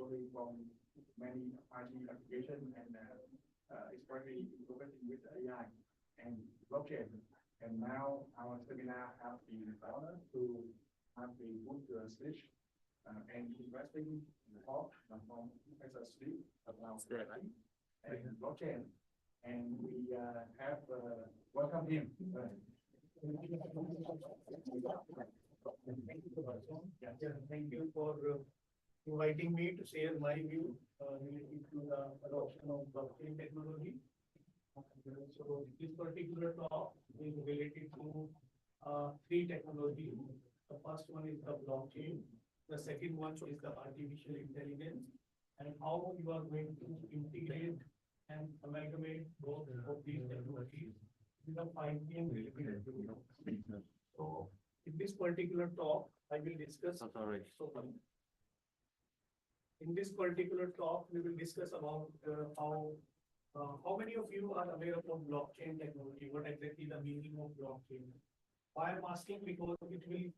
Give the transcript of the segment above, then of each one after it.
actually from many IT applications and especially integrating with AI and blockchain. And now our seminar have the honor to have the good speech and interesting talk from Professor Sleep about AI and blockchain. And we have welcome him. Thank you for inviting me to share my view related to the adoption of blockchain technology. So this particular talk is related to three technologies. The first one is the blockchain. The second one is the artificial intelligence, and how you are going to integrate and amalgamate both of these technologies with the 5G related. So in this particular talk, I will discuss. In this particular talk, we will discuss about how many of you are aware of blockchain technology? What exactly the meaning of blockchain? Why I'm asking, because it will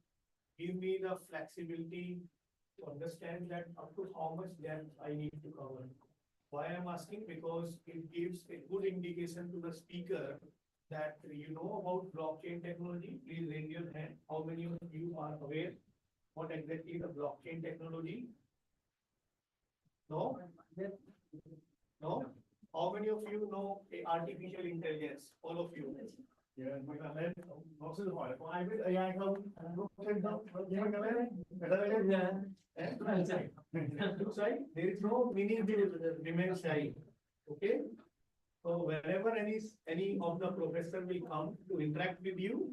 give me the flexibility to understand that up to how much depth I need to cover. Why I'm asking, because it gives a good indication to the speaker that you know about blockchain technology. Please raise your hand. How many of you are aware what exactly the blockchain technology? No? No? How many of you know artificial intelligence? All of you. Yeah, there is no meaning to remain shy. Okay? So whenever any of the professor will come to interact with you,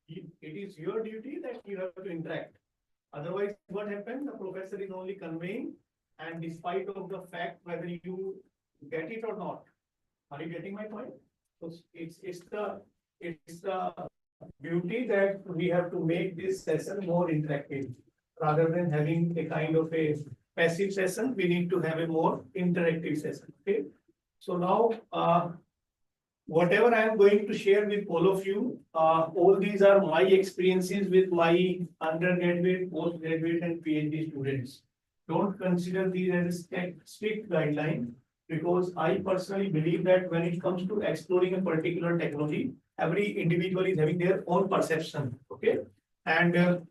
it is your duty that you have to interact. Otherwise, what happens? The professor is only conveying, and despite of the fact whether you get it or not. Are you getting my point? So it's the beauty that we have to make this session more interactive. Rather than having a kind of a passive session, we need to have a more interactive session. Okay. So now, whatever I am going to share with all of you, all these are my experiences with my undergraduate, postgraduate, and PhD students. Don't consider these as a strict guideline, because I personally believe that when it comes to exploring a particular technology, every individual is having their own perception. Okay, and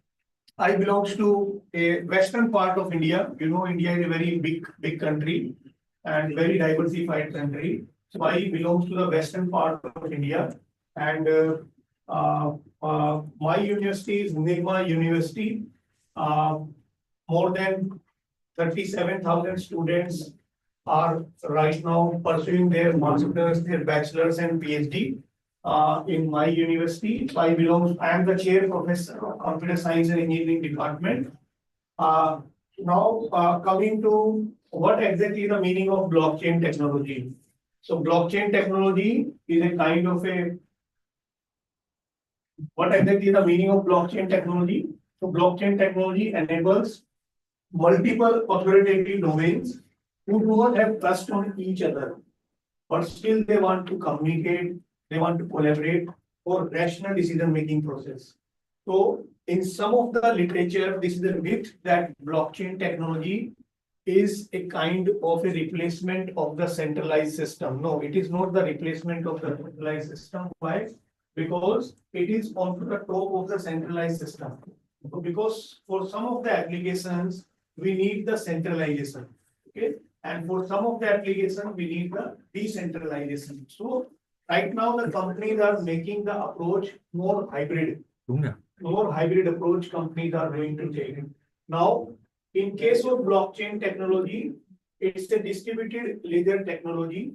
I belong to a western part of India. You know, India is a very big country and very diversified country. So I belong to the western part of India, and my university is Nirma University. More than 37,000 students are right now pursuing their masters, their bachelors, and PhD in my university. I am the chair professor of computer science and engineering department. Now coming to what exactly the meaning of blockchain technology. So blockchain technology is a kind of a, what exactly the meaning of blockchain technology? So blockchain technology enables multiple authoritative domains who do not have trust on each other, but still they want to communicate, they want to collaborate for rational decision-making process. So in some of the literature, this is a myth that blockchain technology is a kind of a replacement of the centralized system. No, it is not the replacement of the centralized system. Why? Because it is on the top of the centralized system. Because for some of the applications, we need the centralization. Okay. And for some of the applications, we need the decentralization. So right now, the companies are making the approach more hybrid. More hybrid approach companies are going to take. Now, in case of blockchain technology, it's a distributed ledger technology,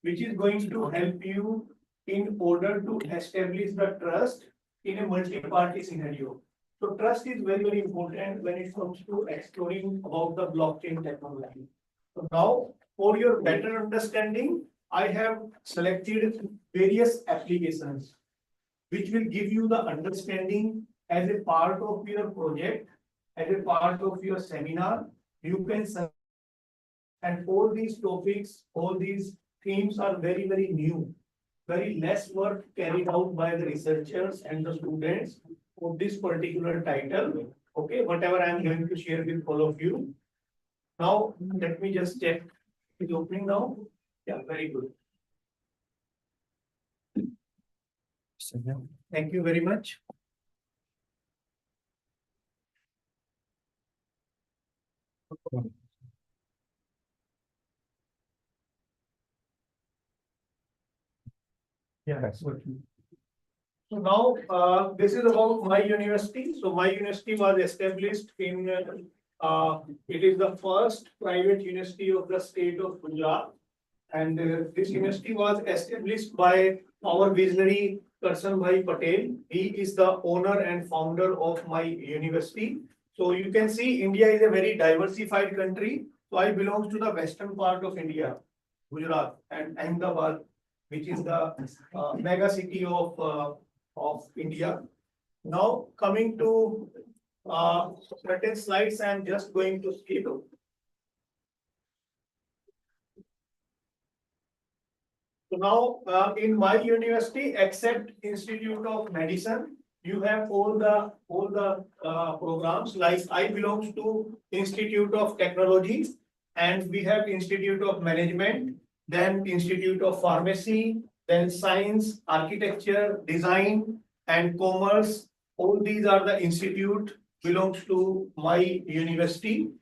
which is going to help you in order to establish the trust in a multi-party scenario. So trust is very, very important when it comes to exploring about the blockchain technology. So now, for your better understanding, I have selected various applications which will give you the understanding as a part of your project, as a part of your seminar. You can, and all these topics, all these themes are very, very new. Very less work carried out by the researchers and the students for this particular title. Okay, whatever I am going to share with all of you. Now, let me just check. Is opening now? Yeah, very good. Thank you very much. Yeah, that's what. So now, this is about my university. So my university was established in, it is the first private university of the state of Gujarat. And this university was established by our visionary Karsanbhai Patel. He is the owner and founder of my university. So you can see India is a very diversified country. So I belong to the western part of India, Gujarat and Ahmedabad, which is the mega city of India. Now coming to certain slides, I am just going to skip. So now, in my university, except Institute of Medicine, you have all the programs. Like I belong to Institute of Technology, and we have Institute of Management, then Institute of Pharmacy, then Science, Architecture, Design, and Commerce. All these are the institute belongs to my university.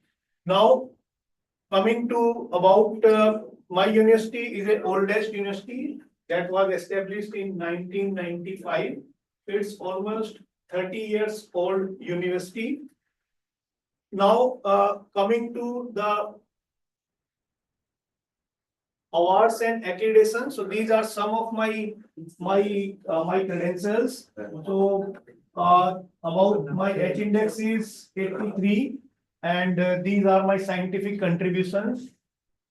Now, coming to about my university is the oldest university that was established in 1995. It's almost 30 years old university. Now, coming to the awards and accreditation. So these are some of my credentials. So about my H index is 83, and these are my scientific contributions.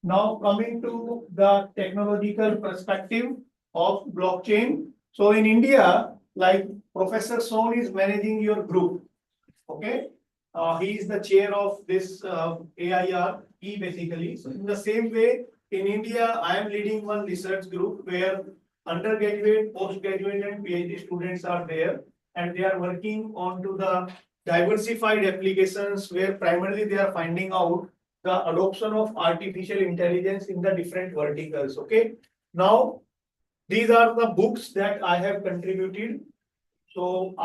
Now coming to the technological perspective of blockchain. So in India, like Professor Son is managing your group. Okay. He is the chair of this AIRC basically. So in the same way, in India, I am leading one research group where undergraduate, postgraduate, and PhD students are there, and they are working on to the diversified applications where primarily they are finding out the adoption of artificial intelligence in the different verticals. Okay. Now, these are the books that I have contributed. So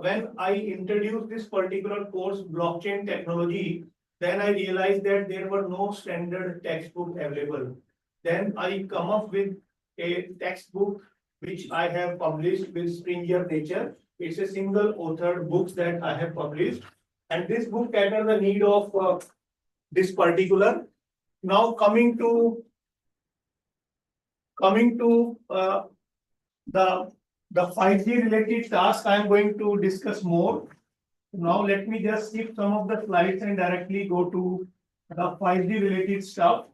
when I introduced this particular course, blockchain technology, then I realized that there were no standard textbook available. Then I come up with a textbook which I have published with Springer Nature. It's a single authored book that I have published, and this book caters the need of this particular. Now coming to the 5G related task, I am going to discuss more. Now let me just skip some of the slides and directly go to the 5G related stuff.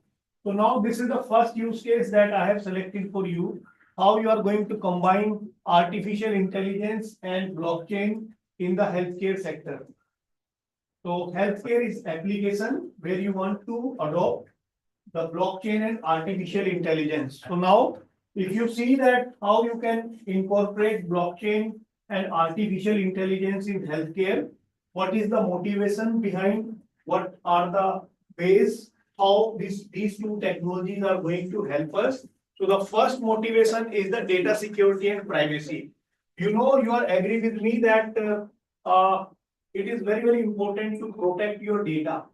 So now this is the first use case that I have selected for you, how you are going to combine artificial intelligence and blockchain in the healthcare sector. So healthcare is application where you want to adopt the blockchain and artificial intelligence. So now, if you see that how you can incorporate blockchain and artificial intelligence in healthcare, what is the motivation behind, what are the ways, how these two technologies are going to help us. So the first motivation is the data security and privacy. You know, you are agree with me that it is very, very important to protect your data.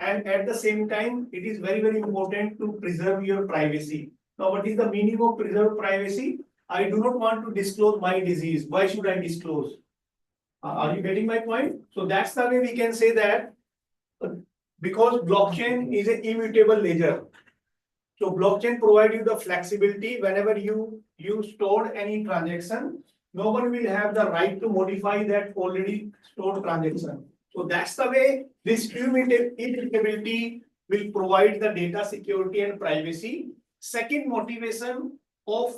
And at the same time, it is very, very important to preserve your privacy. Now, what is the meaning of preserve privacy? I do not want to disclose my disease. Why should I disclose? Are you getting my point? So that's the way we can say that because blockchain is an immutable ledger. So blockchain provides you the flexibility whenever you stored any transaction, no one will have the right to modify that already stored transaction. So that's the way this immutability will provide the data security and privacy. Second motivation of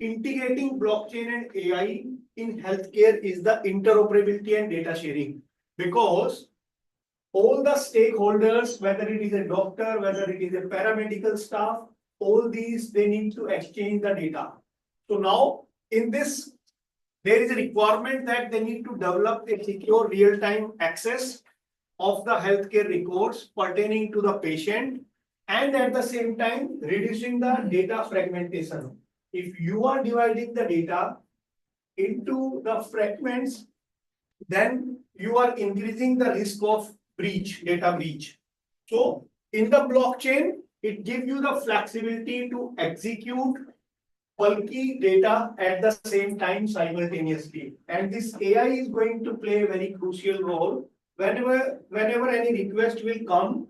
integrating blockchain and AI in healthcare is the interoperability and data sharing. Because all the stakeholders, whether it is a doctor, whether it is a paramedical staff, all these, they need to exchange the data. So now in this, there is a requirement that they need to develop a secure real-time access of the healthcare records pertaining to the patient, and at the same time reducing the data fragmentation. If you are dividing the data into the fragments, then you are increasing the risk of breach, data breach. So in the blockchain, it gives you the flexibility to execute bulky data at the same time simultaneously. And this AI is going to play a very crucial role whenever any request will come.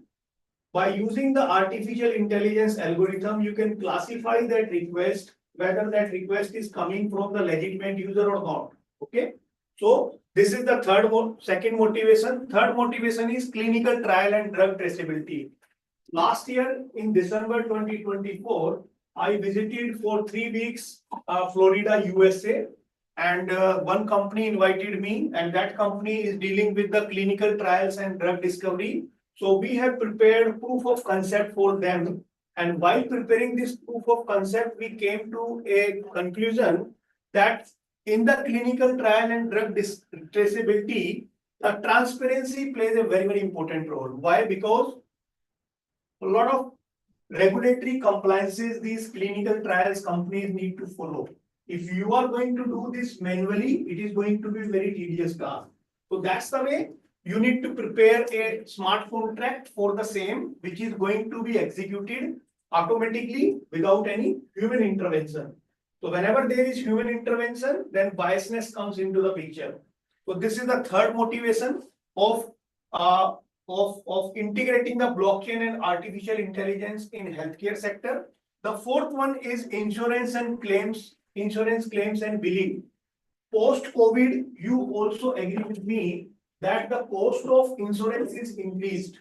By using the artificial intelligence algorithm, you can classify that request, whether that request is coming from the legitimate user or not. Okay. So this is the second motivation. Third motivation is clinical trial and drug traceability. Last year in December 2024, I visited for 3 weeks Florida, USA, and one company invited me, and that company is dealing with the clinical trials and drug discovery. So we have prepared proof of concept for them. And while preparing this proof of concept, we came to a conclusion that in the clinical trial and drug traceability, the transparency plays a very, very important role. Why? Because a lot of regulatory compliances these clinical trials companies need to follow. If you are going to do this manually, it is going to be very tedious task. So that's the way you need to prepare a smart contract for the same, which is going to be executed automatically without any human intervention. So whenever there is human intervention, then biasness comes into the picture. So this is the third motivation of integrating the blockchain and artificial intelligence in healthcare sector. The fourth one is insurance claims and billing. Post-COVID, you also agree with me that the cost of insurance is increased.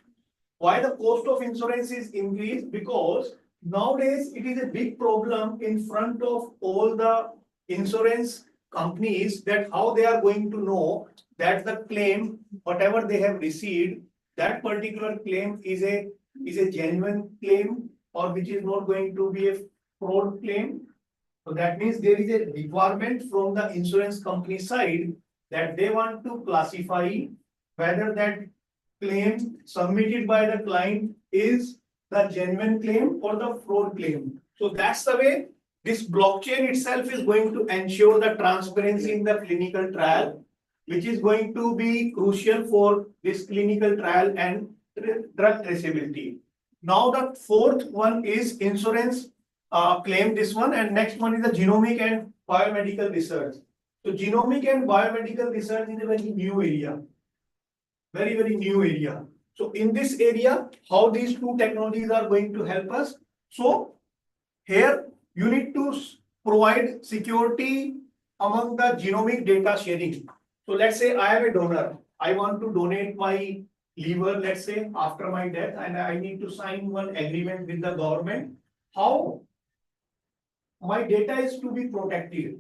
Why the cost of insurance is increased? Because nowadays it is a big problem in front of all the insurance companies that how they are going to know that the claim, whatever they have received, that particular claim is a genuine claim or which is not going to be a fraud claim. So that means there is a requirement from the insurance company side that they want to classify whether that claim submitted by the client is the genuine claim or the fraud claim. So that's the way this blockchain itself is going to ensure the transparency in the clinical trial, which is going to be crucial for this clinical trial and drug traceability. Now the fourth one is insurance claim, this one, and next one is the genomic and biomedical research. So genomic and biomedical research is a very new area, very, very new area. So in this area, how these two technologies are going to help us? So here you need to provide security among the genomic data sharing. So let's say I am a donor. I want to donate my liver, let's say, after my death, and I need to sign one agreement with the government. How my data is to be protected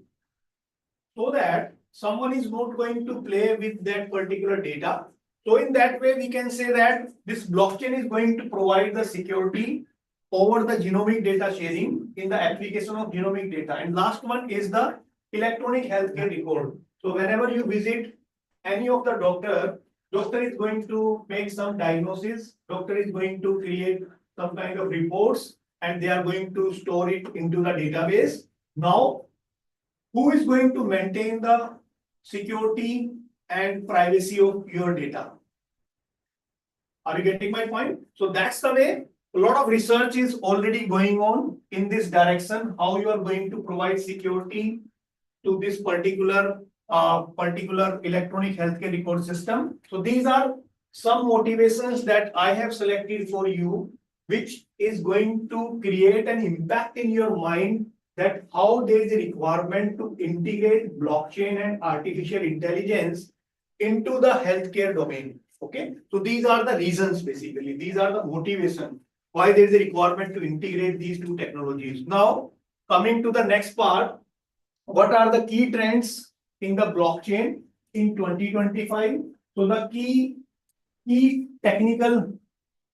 so that someone is not going to play with that particular data. So in that way, we can say that this blockchain is going to provide the security over the genomic data sharing in the application of genomic data. And last one is the electronic healthcare record. So whenever you visit any of the doctor is going to make some diagnosis, doctor is going to create some kind of reports, and they are going to store it into the database. Now, who is going to maintain the security and privacy of your data? Are you getting my point? So that's the way a lot of research is already going on in this direction, how you are going to provide security to this particular electronic healthcare record system. So these are some motivations that I have selected for you, which is going to create an impact in your mind that how there is a requirement to integrate blockchain and artificial intelligence into the healthcare domain. Okay, so these are the reasons, basically. These are the motivation why there is a requirement to integrate these two technologies. Now, coming to the next part, what are the key trends in the blockchain in 2025? So the key technical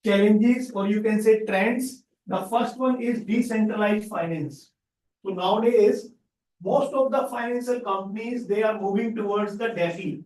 challenges, or you can say trends. The first one is decentralized finance. So nowadays, most of the financial companies, they are moving towards the DeFi.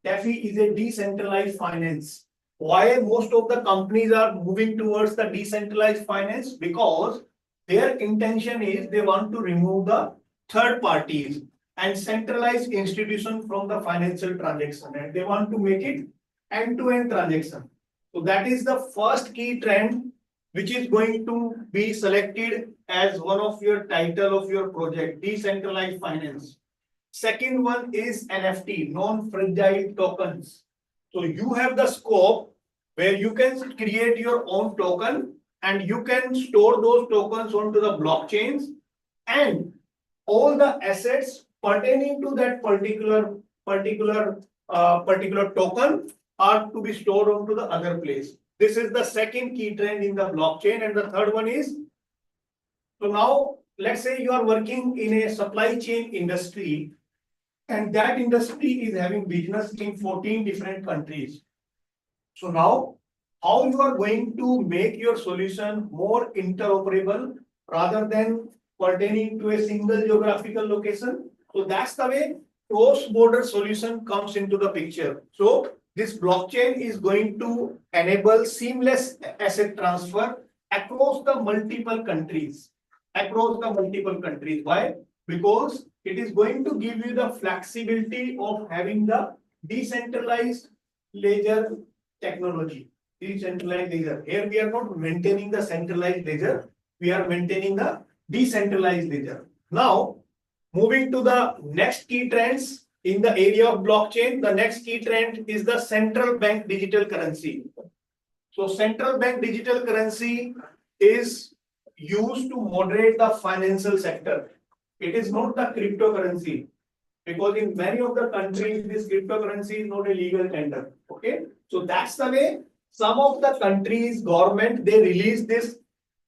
DeFi is a decentralized finance. why most of the companies are moving towards the decentralized finance? Because their intention is they want to remove the third parties and centralized institution from the financial transaction, and they want to make it end-to-end transaction. So that is the first key trend which is going to be selected as one of your title of your project, decentralized finance. Second one is NFT, non-fragile tokens. So you have the scope where you can create your own token and you can store those tokens onto the blockchains, and all the assets pertaining to that particular token are to be stored onto the other place. This is the second key trend in the blockchain. And the third one is, so now let's say you are working in a supply chain industry, and that industry is having business in 14 different countries. So now, how you are going to make your solution more interoperable rather than pertaining to a single geographical location? So that's the way cross-border solution comes into the picture. So this blockchain is going to enable seamless asset transfer across the multiple countries. Why? Because it is going to give you the flexibility of having the decentralized ledger technology. Decentralized ledger. Here we are not maintaining the centralized ledger, we are maintaining the decentralized ledger. Now, moving to the next key trends in the area of blockchain, the next key trend is the central bank digital currency. So central bank digital currency is used to moderate the financial sector. It is not the cryptocurrency, because in many of the countries, this cryptocurrency is not a legal tender. Okay, so that's the way some of the countries' government, they release this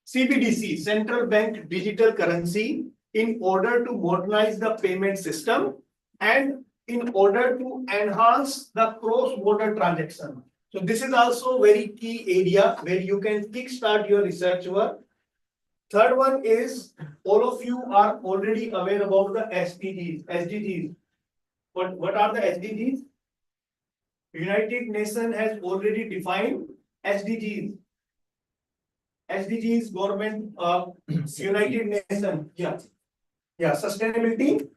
CBDC, central bank digital currency, in order to modernize the payment system and in order to enhance the cross-border transaction. So this is also very key area where you can kickstart your research work. Third one is, all of you are already aware about the SDGs. What are the SDGs? United Nations has already defined SDGs. SDGs government United Nations. Yeah, sustainability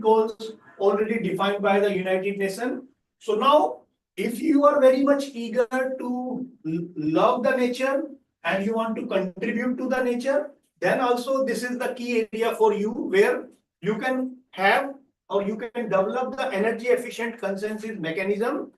goals already defined by the United Nations. So now, if you are very much eager to love the nature and you want to contribute to the nature, then also this is the key area for you, where you can have or you can develop the energy efficient consensus mechanism,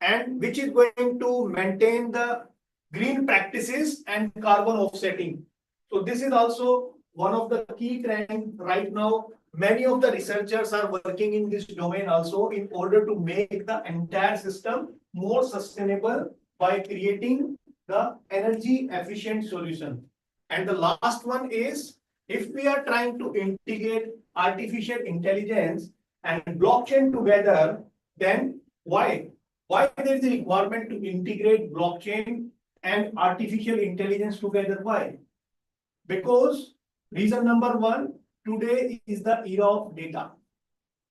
and which is going to maintain the green practices and carbon offsetting. So this is also one of the key trends right now. Many of the researchers are working in this domain also, in order to make the entire system more sustainable by creating the energy efficient solution. And the last one is, if we are trying to integrate artificial intelligence and blockchain together, then why there is a requirement to integrate blockchain and artificial intelligence together? Why? Because reason number one, today is the era of data.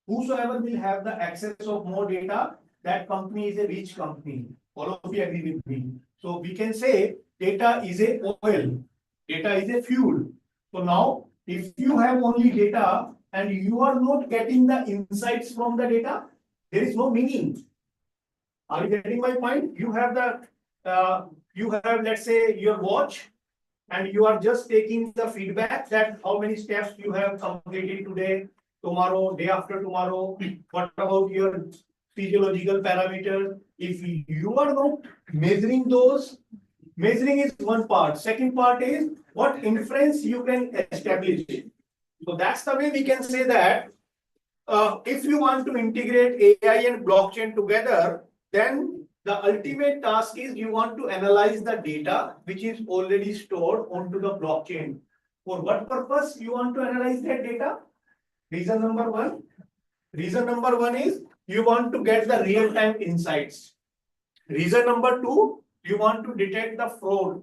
Whosoever will have the access of more data, that company is a rich company. All of you agree with me. So we can say data is a oil, data is a fuel. So now, if you have only data and you are not getting the insights from the data, there is no meaning. Are you getting my point? You have let's say your watch, and you are just taking the feedback that how many steps you have completed today, tomorrow, day after tomorrow. What about your physiological parameters? If you are not measuring those, measuring is one part. Second part is what inference you can establish. So that's the way we can say that if you want to integrate AI and blockchain together, then the ultimate task is you want to analyze the data which is already stored onto the blockchain. For what purpose you want to analyze that data? Reason number one. Reason number one is you want to get the real-time insights. Reason number two, you want to detect the fraud.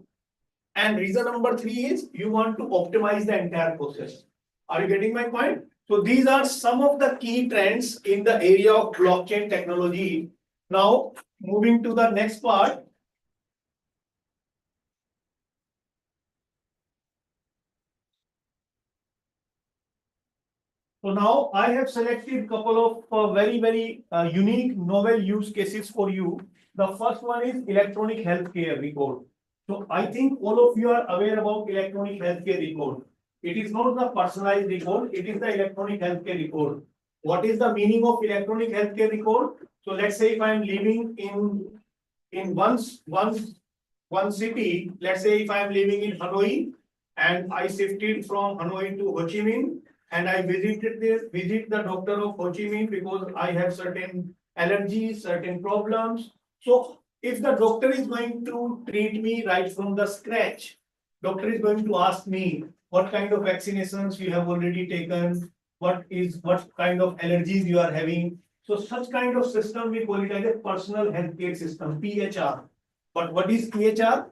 And reason number three is you want to optimize the entire process. Are you getting my point? So these are some of the key trends in the area of blockchain technology. Now, moving to the next part. So now I have selected couple of very unique novel use cases for you. The first one is electronic healthcare record. So I think all of you are aware about electronic healthcare record. It is not the personalized record, it is the electronic healthcare record. What is the meaning of electronic healthcare record? So let's say if I am living in one city, let's say if I am living in Hanoi and I shifted from Hanoi to Ho Chi Minh and I visit the doctor of Ho Chi Minh because I have certain allergies, certain problems. So if the doctor is going to treat me right from the scratch, doctor is going to ask me what kind of vaccinations you have already taken, what kind of allergies you are having. So such kind of system we call it as a personal healthcare system, PHR. But what is PHR?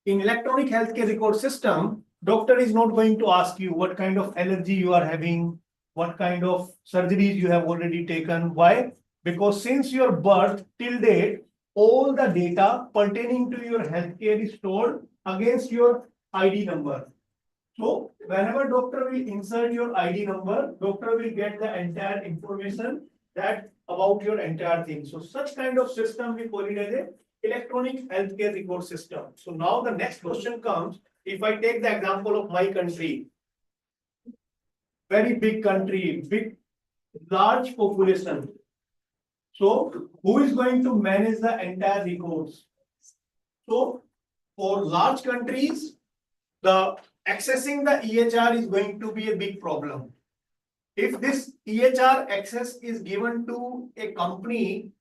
In electronic healthcare record system, doctor is not going to ask you what kind of allergy you are having, what kind of surgeries you have already taken. Why? Because since your birth till date, all the data pertaining to your healthcare is stored against your ID number. So whenever doctor will insert your ID number, doctor will get the entire information that about your entire thing. So such kind of system we call it as a electronic healthcare record system. So now the next question comes, if I take the example of my country, very big country, large population. So who is going to manage the entire records? So for large countries, the accessing the EHR is going to be a big problem. If this EHR access is given to a company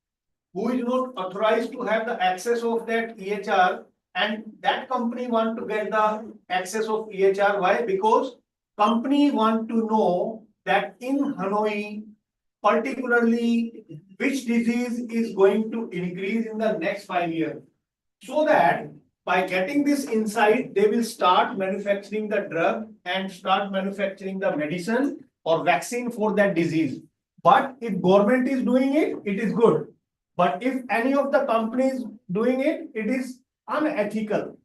who is not authorized to have the access of that EHR, and that company want to get the access of EHR, why? Because company want to know that in Hanoi, particularly which disease is going to increase in the next 5 years, so that by getting this insight, they will start manufacturing the drug and start manufacturing the medicine or vaccine for that disease. But if government is doing it, it is good. But if any of the companies doing it, it is unethical.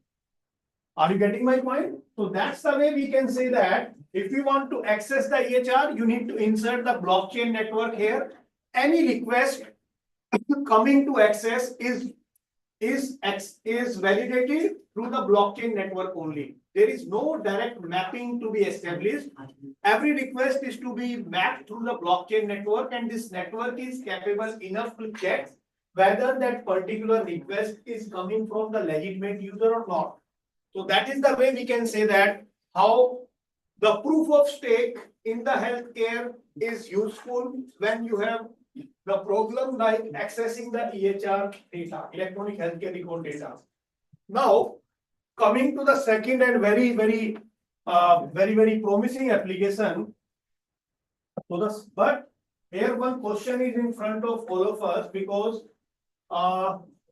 Are you getting my point? So that's the way we can say that if you want to access the EHR, you need to insert the blockchain network here. Any request coming to access is validated through the blockchain network only. There is no direct mapping to be established. Every request is to be mapped through the blockchain network, and this network is capable enough to check whether that particular request is coming from the legitimate user or not. So that is the way we can say that how the proof of stake in the healthcare is useful when you have the problem like accessing the EHR data, electronic healthcare record data. Now, coming to the second and very promising application. But here one question is in front of all of us because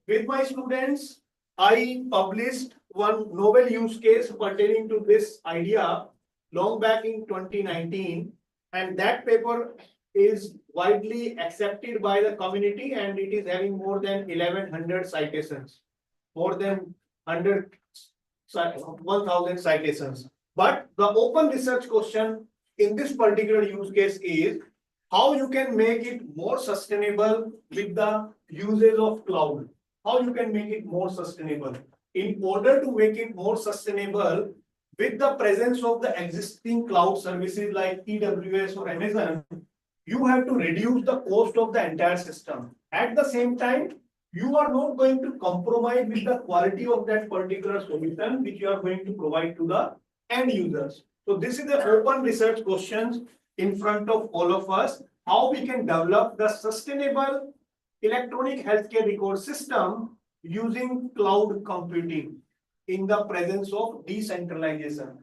with my students, I published one novel use case pertaining to this idea long back in 2019, and that paper is widely accepted by the community and it is having more than 1100 citations, more than 1000 citations. But the open research question in this particular use case is how you can make it more sustainable with the usage of cloud. How you can make it more sustainable. In order to make it more sustainable, with the presence of the existing cloud services like AWS or Amazon, you have to reduce the cost of the entire system. At the same time, you are not going to compromise with the quality of that particular solution which you are going to provide to the end users. So this is the open research questions in front of all of us, how we can develop the sustainable electronic healthcare record system using cloud computing in the presence of decentralization.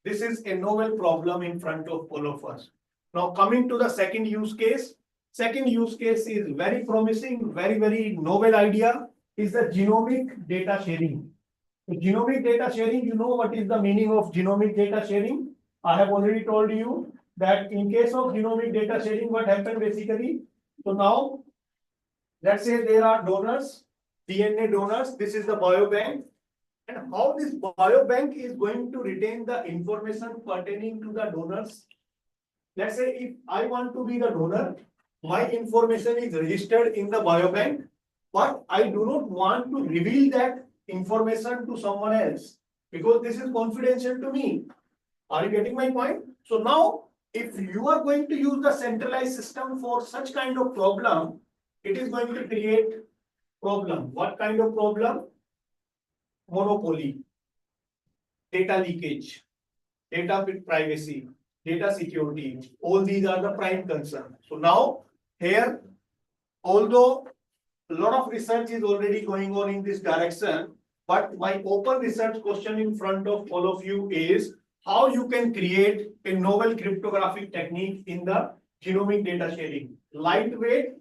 This is a novel problem in front of all of us. Now coming to the second use case. Second use case is very promising, very novel idea is the genomic data sharing. So genomic data sharing, you know what is the meaning of genomic data sharing? I have already told you that in case of genomic data sharing, what happened basically? So now Let's say there are donors, DNA donors. This is the biobank. And how this biobank is going to retain the information pertaining to the donors. Let's say if I want to be the donor, my information is registered in the biobank, but I do not want to reveal that information to someone else because this is confidential to me. Are you getting my point? So now, if you are going to use the centralized system for such kind of problem, it is going to create problem. What kind of problem? Monopoly, data leakage, data privacy, data security. All these are the prime concern. So now here, although a lot of research is already going on in this direction, but my open research question in front of all of you is how you can create a novel cryptographic technique in the genomic data sharing. Lightweight,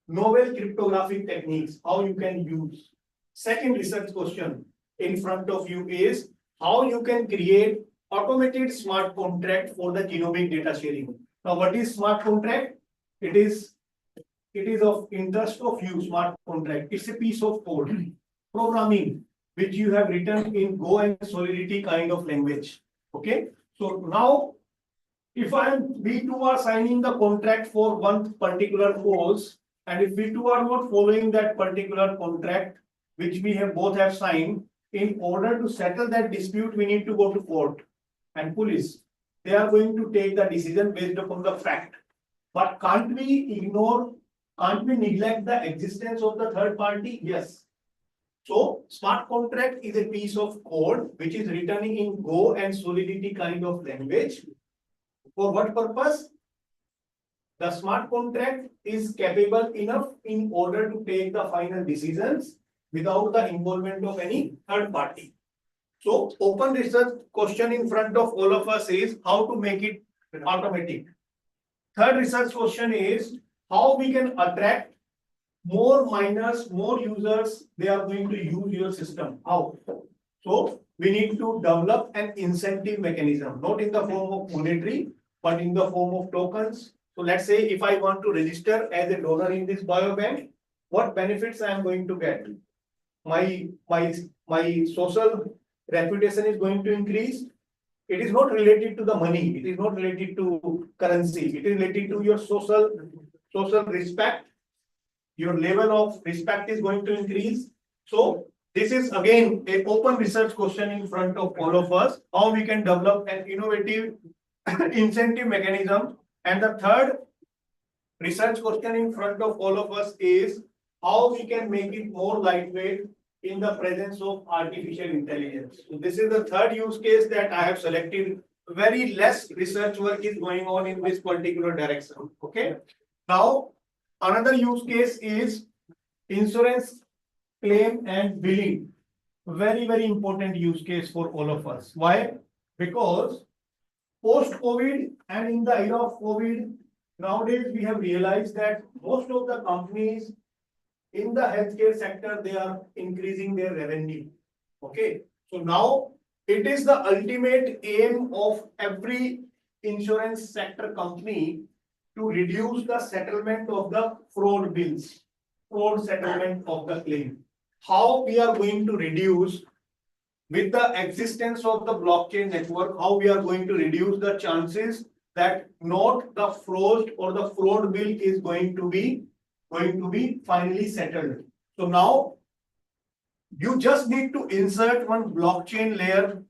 novel cryptographic techniques, how you can use. Second research question in front of you is how you can create automated smart contract for the genomic data sharing. Now, what is smart contract? It is of interest of you, smart contract. It's a piece of code, programming, which you have written in Go and Solidity kind of language. Okay. So now, if we two are signing the contract for one particular course, and if we two are not following that particular contract, which we have both have signed, in order to settle that dispute, we need to go to court and police. They are going to take the decision based upon the fact. But can't we neglect the existence of the third party? Yes. So smart contract is a piece of code which is written in Go and Solidity kind of language. For what purpose? The smart contract is capable enough in order to take the final decisions without the involvement of any third party. So open research question in front of all of us is how to make it automatic. Third research question is how we can attract more miners, more users, they are going to use your system. How? So we need to develop an incentive mechanism, not in the form of monetary, but in the form of tokens. So let's say if I want to register as a donor in this biobank, what benefits I am going to get? My social reputation is going to increase. It is not related to the money. It is not related to currency. It is related to your social respect. Your level of respect is going to increase. So this is again an open research question in front of all of us, how we can develop an innovative incentive mechanism. And the third research question in front of all of us is how we can make it more lightweight in the presence of artificial intelligence. So this is the third use case that I have selected. Very less research work is going on in this particular direction. Okay. Now, another use case is insurance claim and billing. Very, very important use case for all of us. Why? Because post-COVID and in the era of COVID, nowadays we have realized that most of the companies in the healthcare sector, they are increasing their revenue. Okay. So now it is the ultimate aim of every insurance sector company to reduce the settlement of the fraud bills, fraud settlement of the claim. How we are going to reduce with the existence of the blockchain network, how we are going to reduce the chances that not the fraud or the fraud bill is going to be finally settled. So now you just need to insert one blockchain layer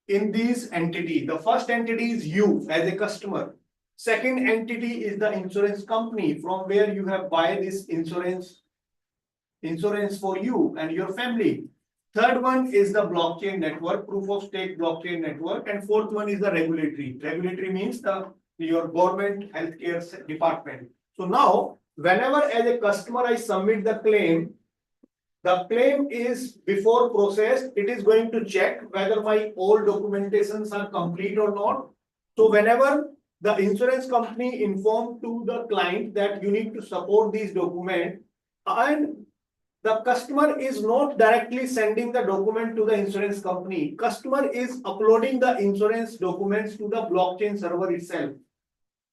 in this entity. The first entity is you as a customer. Second entity is the insurance company from where you have buy this insurance for you and your family. Third one is the blockchain network, proof of stake blockchain network, and fourth one is the regulatory. Regulatory means your government healthcare department. So now, whenever as a customer I submit the claim is before processed, it is going to check whether my all documentations are complete or not. So whenever the insurance company informed to the client that you need to support these documents, and the customer is not directly sending the document to the insurance company. Customer is uploading the insurance documents to the blockchain server itself.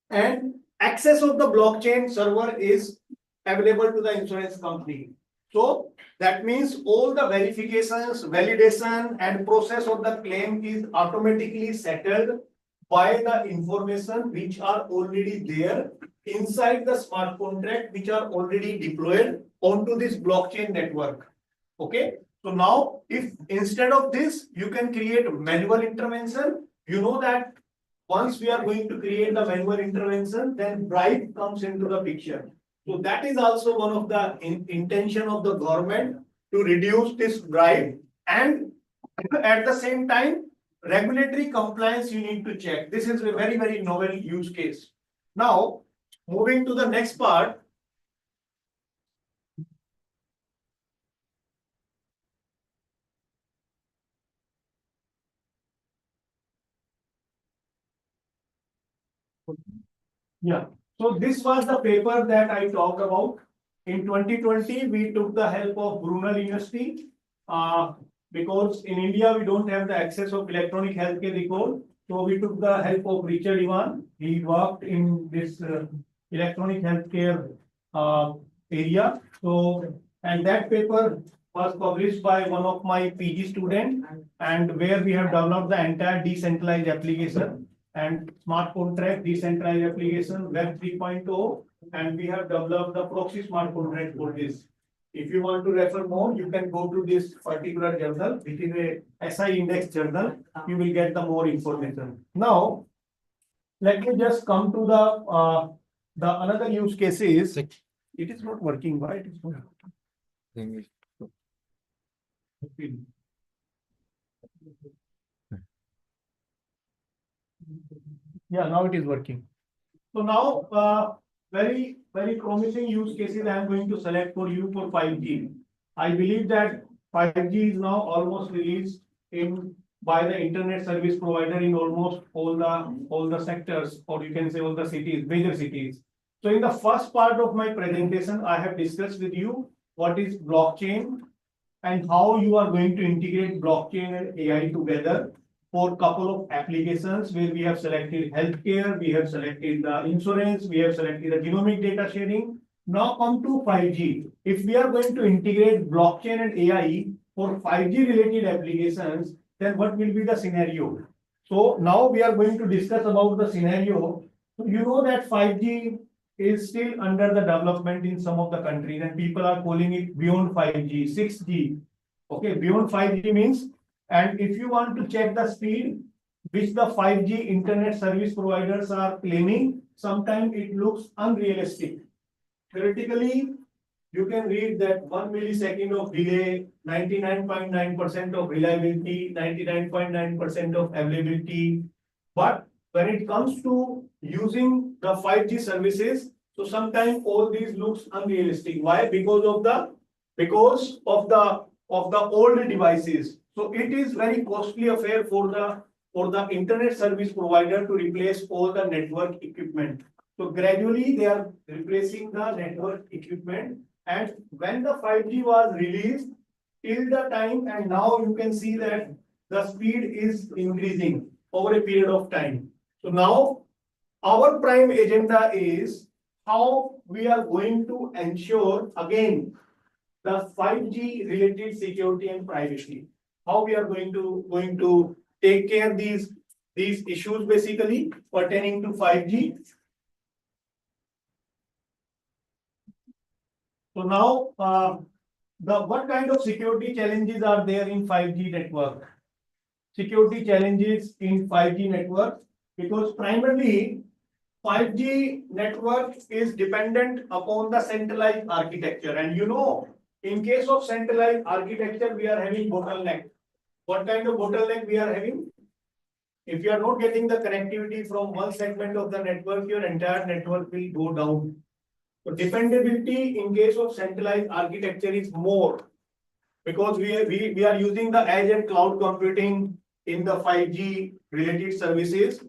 And access of the blockchain server is available to the insurance company. So that means all the verifications, validation and process of the claim is automatically settled by the information which are already there inside the smart contract, which are already deployed onto this blockchain network. Okay. So now if instead of this, you can create manual intervention, you know that once we are going to create the manual intervention, then bribe comes into the picture. So that is also one of the intention of the government to reduce this bribe, and at the same time, regulatory compliance you need to check. This is a very, very novel use case. Now, moving to the next part. Yeah. So this was the paper that I talked about. In 2020, we took the help of Brunel University because in India we don't have the access of electronic healthcare record. So we took the help of Richard Ivan. He worked in this electronic healthcare area. So, and that paper was published by one of my PG students, and where we have developed the entire decentralized application and smart contract, decentralized application, Web 3.0, and we have developed the proxy smart contract for this. If you want to refer more, you can go to this particular journal, which is a SI index journal. You will get the more information. Now, let me just come to the another use case is it is not working. Why it is not working? Yeah, now it is working. So now, very, very promising use cases I am going to select for you for 5G. I believe that 5G is now almost released in by the internet service provider in almost all the sectors, or you can say all the cities, major cities. So in the first part of my presentation, I have discussed with you what is blockchain and how you are going to integrate blockchain and AI together for a couple of applications where we have selected healthcare, we have selected the insurance, we have selected the genomic data sharing. Now come to 5G. If we are going to integrate blockchain and AI for 5G related applications, then what will be the scenario? So now we are going to discuss about the scenario. So you know that 5G is still under the development in some of the countries, and people are calling it beyond 5G, 6G. Okay, beyond 5G means, and if you want to check the speed which the 5G internet service providers are claiming, sometimes it looks unrealistic. Theoretically, you can read that 1 millisecond of delay, 99.9% of reliability, 99.9% of availability. But when it comes to using the 5G services, so sometimes all these looks unrealistic. Why? Because of the old devices. So it is very costly affair for the internet service provider to replace all the network equipment. So gradually they are replacing the network equipment, and when the 5G was released till the time, and now you can see that the speed is increasing over a period of time. So now our prime agenda is how we are going to ensure again the 5G related security and privacy. How we are going to take care these issues basically pertaining to 5G. So now what kind of security challenges are there in 5G network? Security challenges in 5G network, because primarily 5G network is dependent upon the centralized architecture, and you know, in case of centralized architecture, we are having bottleneck. What kind of bottleneck we are having? If you are not getting the connectivity from one segment of the network, your entire network will go down. So dependability in case of centralized architecture is more, because we are using the edge and cloud computing in the 5G related services.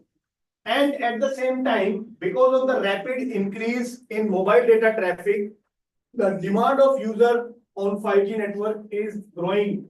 And at the same time, because of the rapid increase in mobile data traffic, the demand of user on 5G network is growing.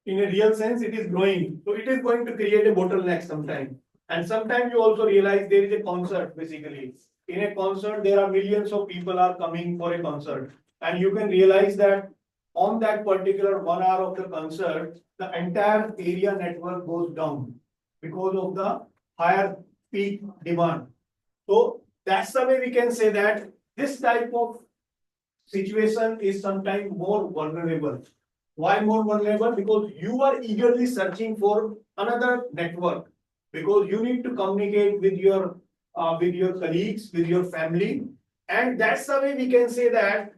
In a real sense, it is growing. So it is going to create a bottleneck sometime. And sometimes you also realize there is a concert basically. in a concert, there are millions of people are coming for a concert, and you can realize that on that particular 1 hour of the concert, the entire area network goes down because of the higher peak demand. So that's the way we can say that this type of situation is sometimes more vulnerable. Why more vulnerable? Because you are eagerly searching for another network, because you need to communicate with your colleagues, with your family, and that's the way we can say that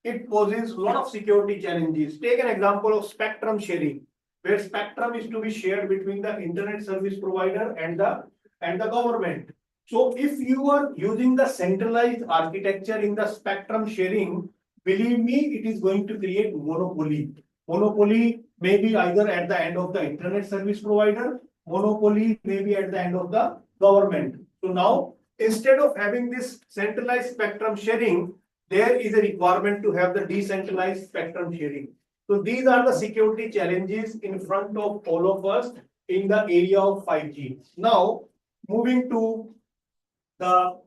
it poses a lot of security challenges. Take an example of spectrum sharing, where spectrum is to be shared between the internet service provider and the government. So if you are using the centralized architecture in the spectrum sharing, believe me, it is going to create monopoly. Monopoly may be either at the end of the internet service provider, monopoly may be at the end of the government. So now, instead of having this centralized spectrum sharing, there is a requirement to have the decentralized spectrum sharing. So these are the security challenges in front of all of us in the area of 5G. Now, moving to the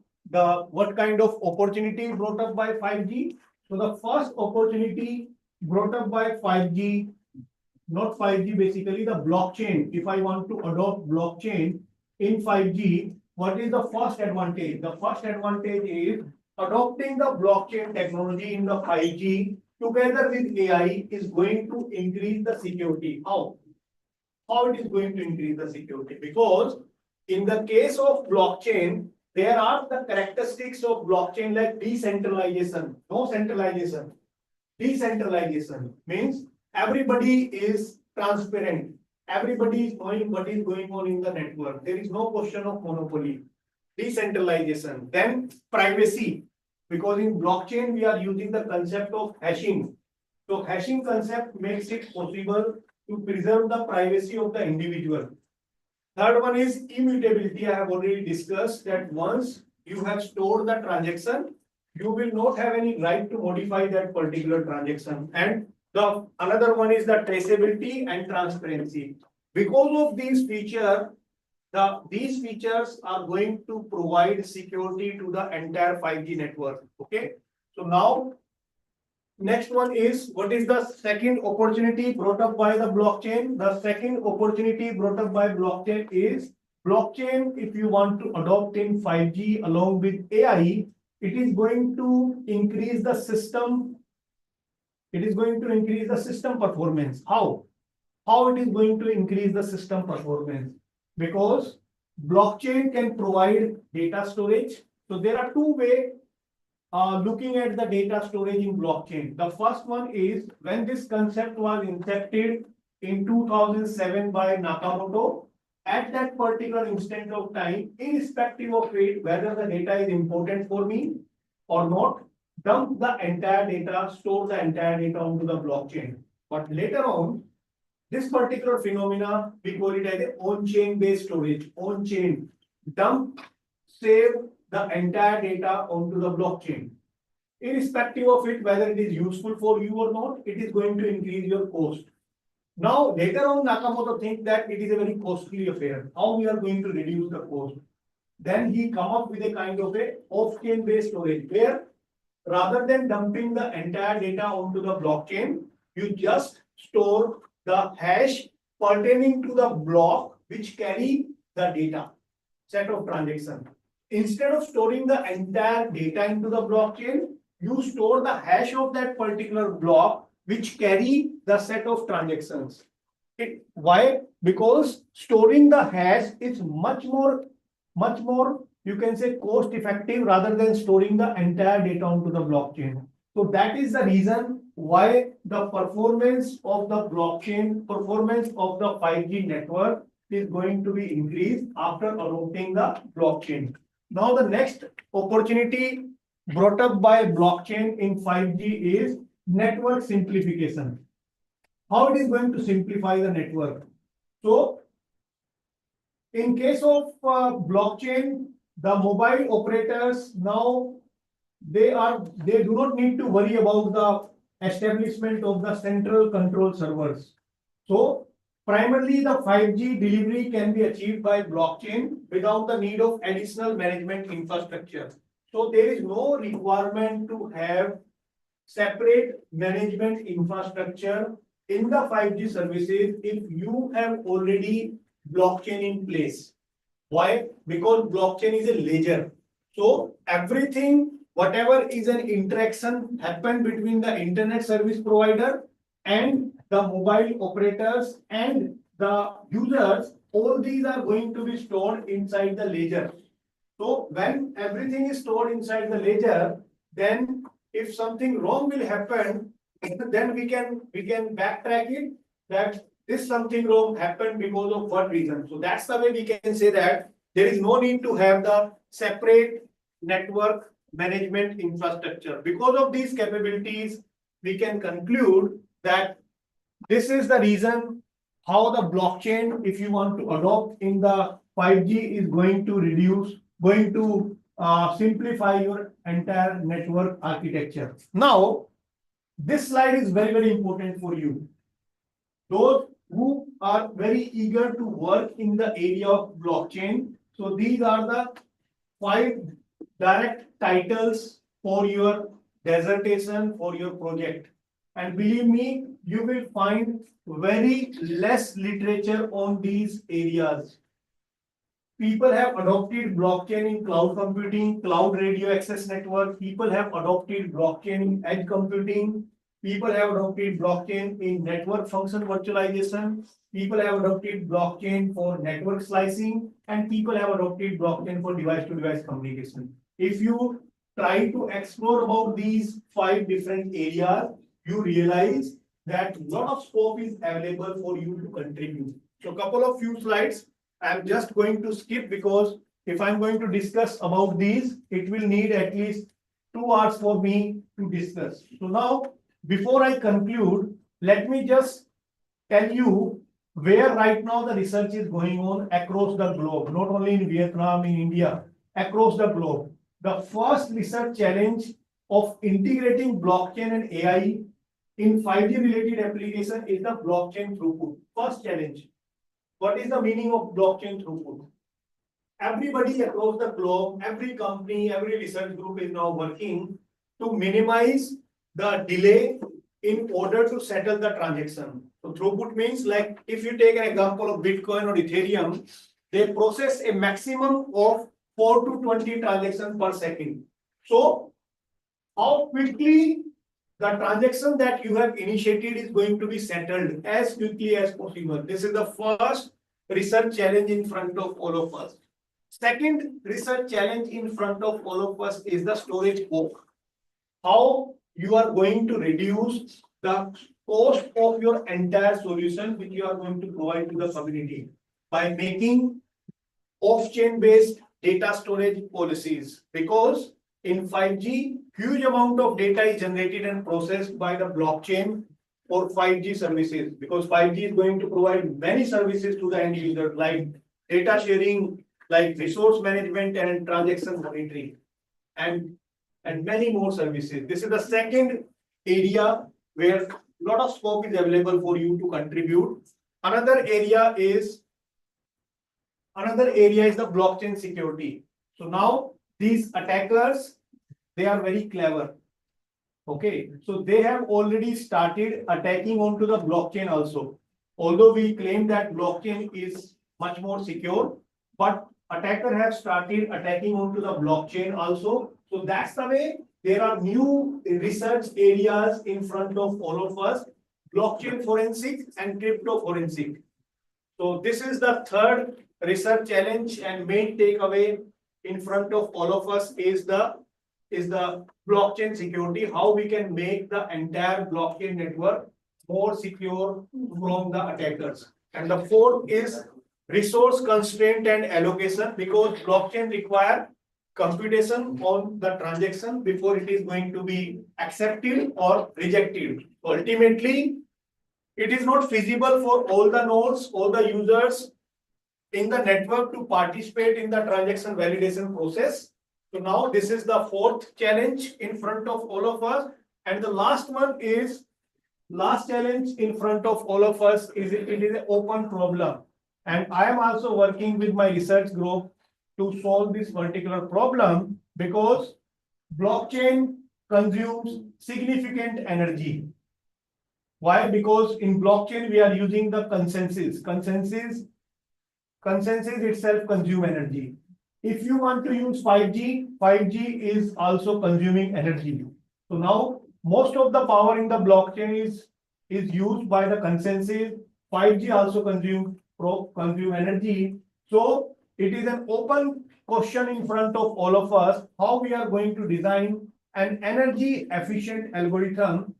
what kind of opportunity brought up by 5G. So the first opportunity brought up by 5G, not 5G, basically the blockchain. If I want to adopt blockchain in 5G, what is the first advantage? The first advantage is adopting the blockchain technology in the 5G together with AI is going to increase the security. How? How it is going to increase the security? Because in the case of blockchain, there are the characteristics of blockchain like decentralization, no centralization. Decentralization means everybody is transparent. Everybody is knowing what is going on in the network. There is no question of monopoly. Decentralization. Then privacy. Because in blockchain, we are using the concept of hashing. So hashing concept makes it possible to preserve the privacy of the individual. Third one is immutability. I have already discussed that once you have stored the transaction, you will not have any right to modify that particular transaction. And the another one is the traceability and transparency. Because of these features, these features are going to provide security to the entire 5G network. Okay. So now, next one is what is the second opportunity brought up by the blockchain? The second opportunity brought up by blockchain is blockchain. If you want to adopt in 5G along with AI, it is going to increase the system. It is going to increase the system performance. How? How it is going to increase the system performance? Because blockchain can provide data storage. So there are two ways looking at the data storage in blockchain. The first one is when this concept was incepted in 2007 by Nakamoto. At that particular instant of time, irrespective of it, whether the data is important for me or not, dump the entire data, store the entire data onto the blockchain. But later on, this particular phenomena, we call it as a on-chain based storage. On-chain, dump, save the entire data onto the blockchain. Irrespective of it, whether it is useful for you or not, it is going to increase your cost. Now, later on, Nakamoto thinks that it is a very costly affair. How we are going to reduce the cost? Then he come up with a kind of a off-chain based storage, where rather than dumping the entire data onto the blockchain, you just store the hash pertaining to the block which carry the data set of transactions. Instead of storing the entire data into the blockchain, you store the hash of that particular block which carry the set of transactions. Why? Because storing the hash is much more, you can say, cost effective rather than storing the entire data onto the blockchain. So that is the reason why the performance of the blockchain, performance of the 5G network is going to be increased after adopting the blockchain. Now the next opportunity brought up by blockchain in 5G is network simplification. How it is going to simplify the network? So in case of blockchain, the mobile operators now they do not need to worry about the establishment of the central control servers. So primarily the 5G delivery can be achieved by blockchain without the need of additional management infrastructure. So there is no requirement to have separate management infrastructure in the 5G services if you have already blockchain in place. Why? Because blockchain is a ledger. So everything, whatever is an interaction happen between the internet service provider and the mobile operators and the users, all these are going to be stored inside the ledger. So when everything is stored inside the ledger, then if something wrong will happen, then we can backtrack it that this something wrong happened because of what reason. So that's the way we can say that there is no need to have the separate network management infrastructure. Because of these capabilities, we can conclude that this is the reason how the blockchain, if you want to adopt in the 5G, is going to simplify your entire network architecture. Now, this slide is very, very important for you. Those who are very eager to work in the area of blockchain. So these are the 5 direct titles for your dissertation, for your project. And believe me, you will find very less literature on these areas. People have adopted blockchain in cloud computing, cloud radio access network. People have adopted blockchain in edge computing. People have adopted blockchain in network function virtualization. People have adopted blockchain for network slicing, and people have adopted blockchain for device-to-device communication. If you try to explore about these 5 different areas, you realize that a lot of scope is available for you to contribute. So a couple of few slides I'm just going to skip, because if I'm going to discuss about these, it will need at least 2 hours for me to discuss. So now, before I conclude, let me just tell you where right now the research is going on across the globe, not only in Vietnam, in India, across the globe. The first research challenge of integrating blockchain and AI in 5G related application is the blockchain throughput. First challenge. What is the meaning of blockchain throughput? Everybody across the globe, every company, every research group is now working to minimize the delay in order to settle the transaction. So throughput means, like if you take an example of Bitcoin or Ethereum, they process a maximum of 4 to 20 transactions per second. So how quickly the transaction that you have initiated is going to be settled as quickly as possible. This is the first research challenge in front of all of us. Second research challenge in front of all of us is the storage cost. How you are going to reduce the cost of your entire solution which you are going to provide to the community by making off-chain based data storage policies, because in 5G, huge amount of data is generated and processed by the blockchain for 5G services, because 5G is going to provide many services to the end user, like data sharing, like resource management and transaction monitoring, and many more services. This is the second area where a lot of scope is available for you to contribute. Another area is the blockchain security. So now these attackers, they are very clever. Okay, so they have already started attacking onto the blockchain also. Although we claim that blockchain is much more secure, but attacker have started attacking onto the blockchain also. So that's the way there are new research areas in front of all of us: blockchain forensic and crypto forensic. So this is the third research challenge, and main takeaway in front of all of us is the blockchain security, how we can make the entire blockchain network more secure from the attackers. And the fourth is resource constraint and allocation, because blockchain require computation on the transaction before it is going to be accepted or rejected. Ultimately, it is not feasible for all the nodes, all the users in the network to participate in the transaction validation process. So now this is the fourth challenge in front of all of us. And the last challenge in front of all of us is it is an open problem. And I am also working with my research group to solve this particular problem, because blockchain consumes significant energy. Why? Because in blockchain we are using the consensus. Consensus itself consume energy. If you want to use 5G, 5G is also consuming energy. So now most of the power in the blockchain is used by the consensus. 5G also consume energy. So it is an open question in front of all of us how we are going to design an energy efficient algorithm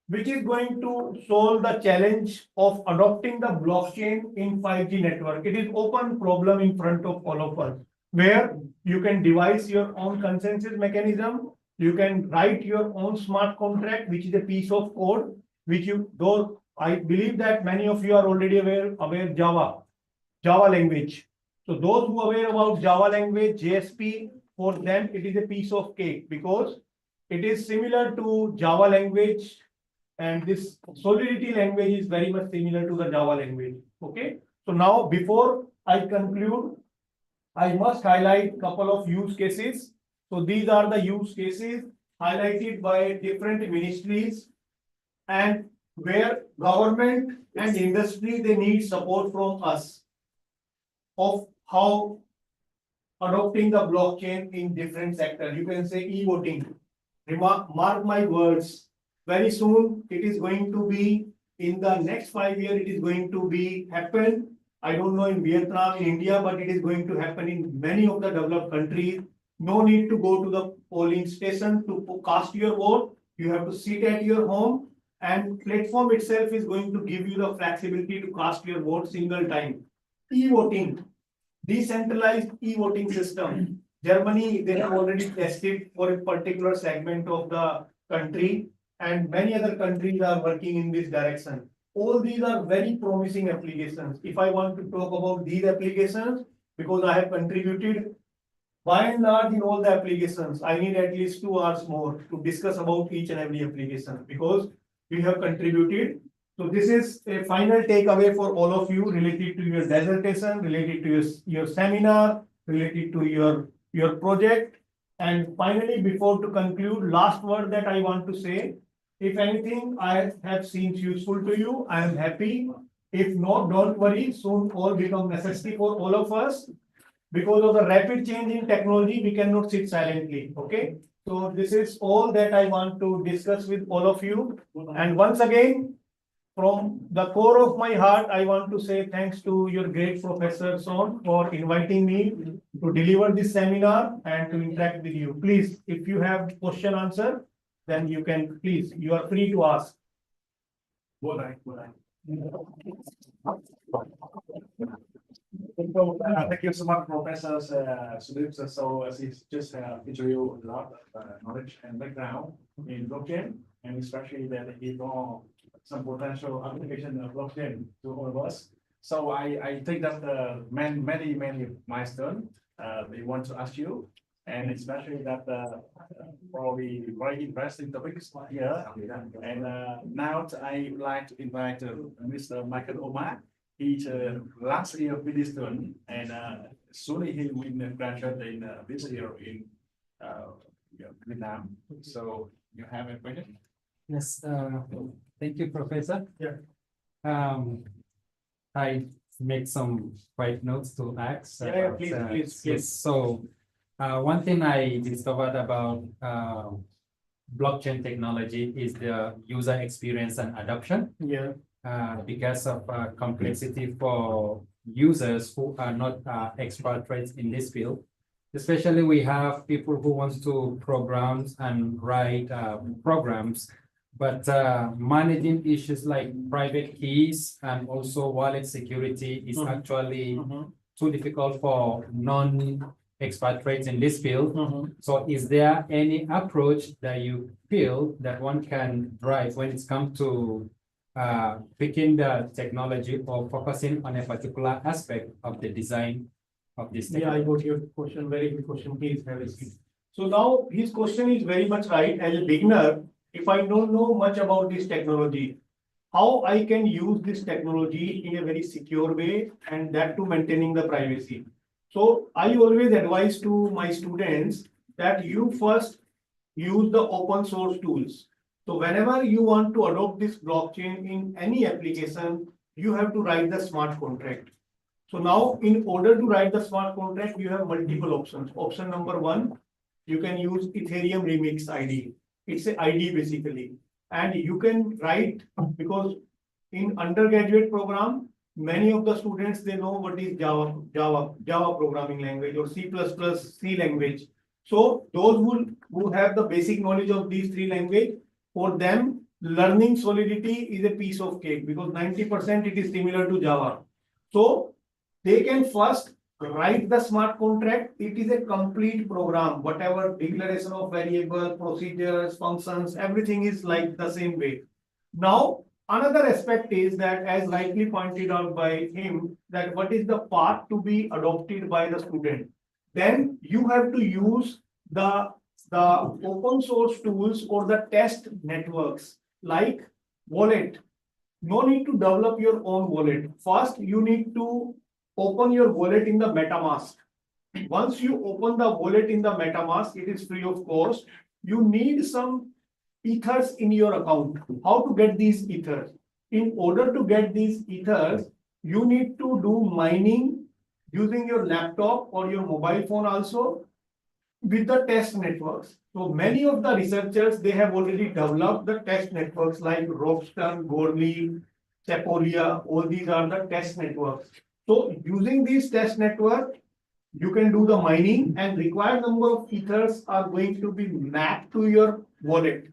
which is going to solve the challenge of adopting the blockchain in 5G network. It is open problem in front of all of us, where you can devise your own consensus mechanism. You can write your own smart contract, which is a piece of code, which you, though I believe that many of you are already aware Java language. So those who are aware about Java language, JSP, for them, it is a piece of cake because it is similar to Java language, and this Solidity language is very much similar to the Java language. Okay. So now before I conclude, I must highlight couple of use cases. So these are the use cases highlighted by different ministries and where government and industry, they need support from us of how adopting the blockchain in different sectors. You can say e-voting. Mark my words. Very soon it is going to be in the next 5 years. It is going to be happen. I don't know in Vietnam, in India, but it is going to happen in many of the developed countries. No need to go to the polling station to cast your vote. You have to sit at your home, and platform itself is going to give you the flexibility to cast your vote single time. E-voting, decentralized e-voting system. Germany, they have already tested for a particular segment of the country, and many other countries are working in this direction. All these are very promising applications. If I want to talk about these applications, because I have contributed by and large in all the applications, I need at least 2 hours more to discuss about each and every application because we have contributed. So this is a final takeaway for all of you related to your dissertation, related to your seminar, related to your project. And finally, before to conclude, last word that I want to say, if anything I have seemed useful to you, I am happy. If not, don't worry, soon all become necessary for all of us. Because of the rapid change in technology, we cannot sit silently. Okay. So this is all that I want to discuss with all of you. And once again, from the core of my heart, I want to say thanks to your great Professor Son for inviting me to deliver this seminar and to interact with you. Please, if you have question answer, then you can please, you are free to ask. Thank you so much, Professor Sudip. So he's just introduced a lot of knowledge and background in blockchain, and especially that he saw some potential application of blockchain to all of us. So I think that many milestones they want to ask you, and especially that probably very interesting topics here. And now I would like to invite Mr. Michael Omar. He's last year PhD student, and soon he will graduate in this year in Vietnam. So you have a question? Yes, thank you, Professor. Yeah. I make some quiet notes to ask. Yeah, please. Yes, so one thing I discovered about blockchain technology is the user experience and adoption. Yeah. Because of complexity for users who are not experts in this field. Especially we have people who want to program and write programs, but managing issues like private keys and also wallet security is actually too difficult for non-experts in this field. So is there any approach that you feel that one can drive when it comes to picking the technology or focusing on a particular aspect of the design of this technology? Yeah, I got your question. Very good question. Please have a seat. So now his question is very much right. As a beginner, if I don't know much about this technology, how I can use this technology in a very secure way, and that to maintaining the privacy. So I always advise to my students that you first use the open source tools. So whenever you want to adopt this blockchain in any application, you have to write the smart contract. So now in order to write the smart contract, you have multiple options. Option number one, you can use Ethereum Remix ID. It's an ID basically. And you can write, because in undergraduate program, many of the students, they know what is Java programming language or C++, C language. So those who have the basic knowledge of these three languages, for them, learning Solidity is a piece of cake because 90% it is similar to Java. So they can first write the smart contract. It is a complete program. Whatever declaration of variable, procedures, functions, everything is like the same way. Now, another aspect is that, as rightly pointed out by him, that what is the path to be adopted by the student. Then you have to use the open source tools or the test networks like wallet. No need to develop your own wallet. First, you need to open your wallet in the MetaMask. Once you open the wallet in the MetaMask, it is free of cost. You need some ethers in your account. How to get these ethers? In order to get these ethers, you need to do mining using your laptop or your mobile phone also with the test networks. So many of the researchers, they have already developed the test networks like Ropsten, Gorley, Sepolia, all these are the test networks. So using these test networks, you can do the mining and required number of ethers are going to be mapped to your wallet.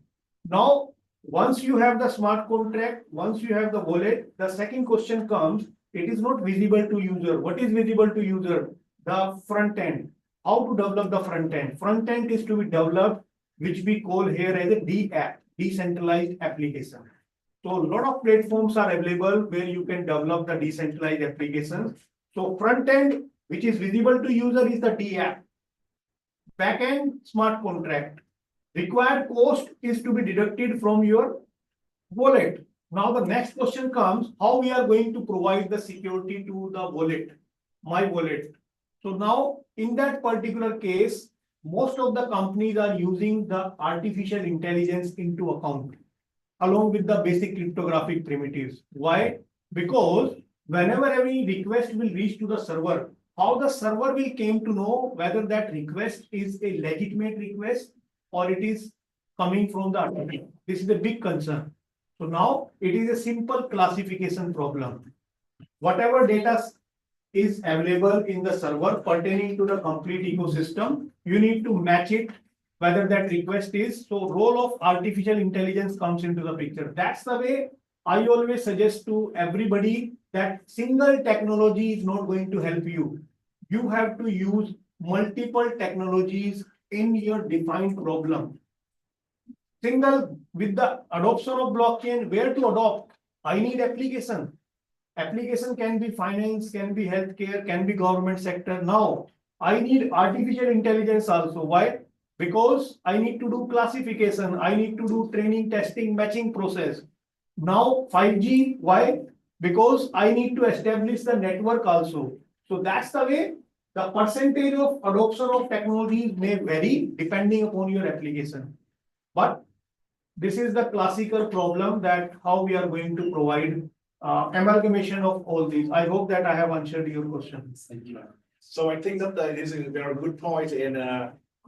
Now, once you have the smart contract, once you have the wallet, the second question comes, it is not visible to user. What is visible to user? The front end. How to develop the front end? Front end is to be developed, which we call here as a DApp, decentralized application. So a lot of platforms are available where you can develop the decentralized applications. So front end, which is visible to user, is the DApp. Backend, smart contract. Required cost is to be deducted from your wallet. Now the next question comes, how we are going to provide the security to the wallet, my wallet. So now in that particular case, most of the companies are using the artificial intelligence into account along with the basic cryptographic primitives. Why? Because whenever any request will reach to the server, how the server will came to know whether that request is a legitimate request or it is coming from the attacker. This is a big concern. So now it is a simple classification problem. Whatever data is available in the server pertaining to the complete ecosystem, you need to match it whether that request is. So role of artificial intelligence comes into the picture. That's the way I always suggest to everybody that single technology is not going to help you. You have to use multiple technologies in your defined problem. Single, with the adoption of blockchain, where to adopt? I need application. Application can be finance, can be healthcare, can be government sector. Now, I need artificial intelligence also. Why? Because I need to do classification. I need to do training, testing, matching process. Now 5G, why? Because I need to establish the network also. So that's the way the percentage of adoption of technologies may vary depending upon your application. But this is the classical problem that how we are going to provide amalgamation of all these. I hope that I have answered your question. Thank you. So I think that this is a very good point in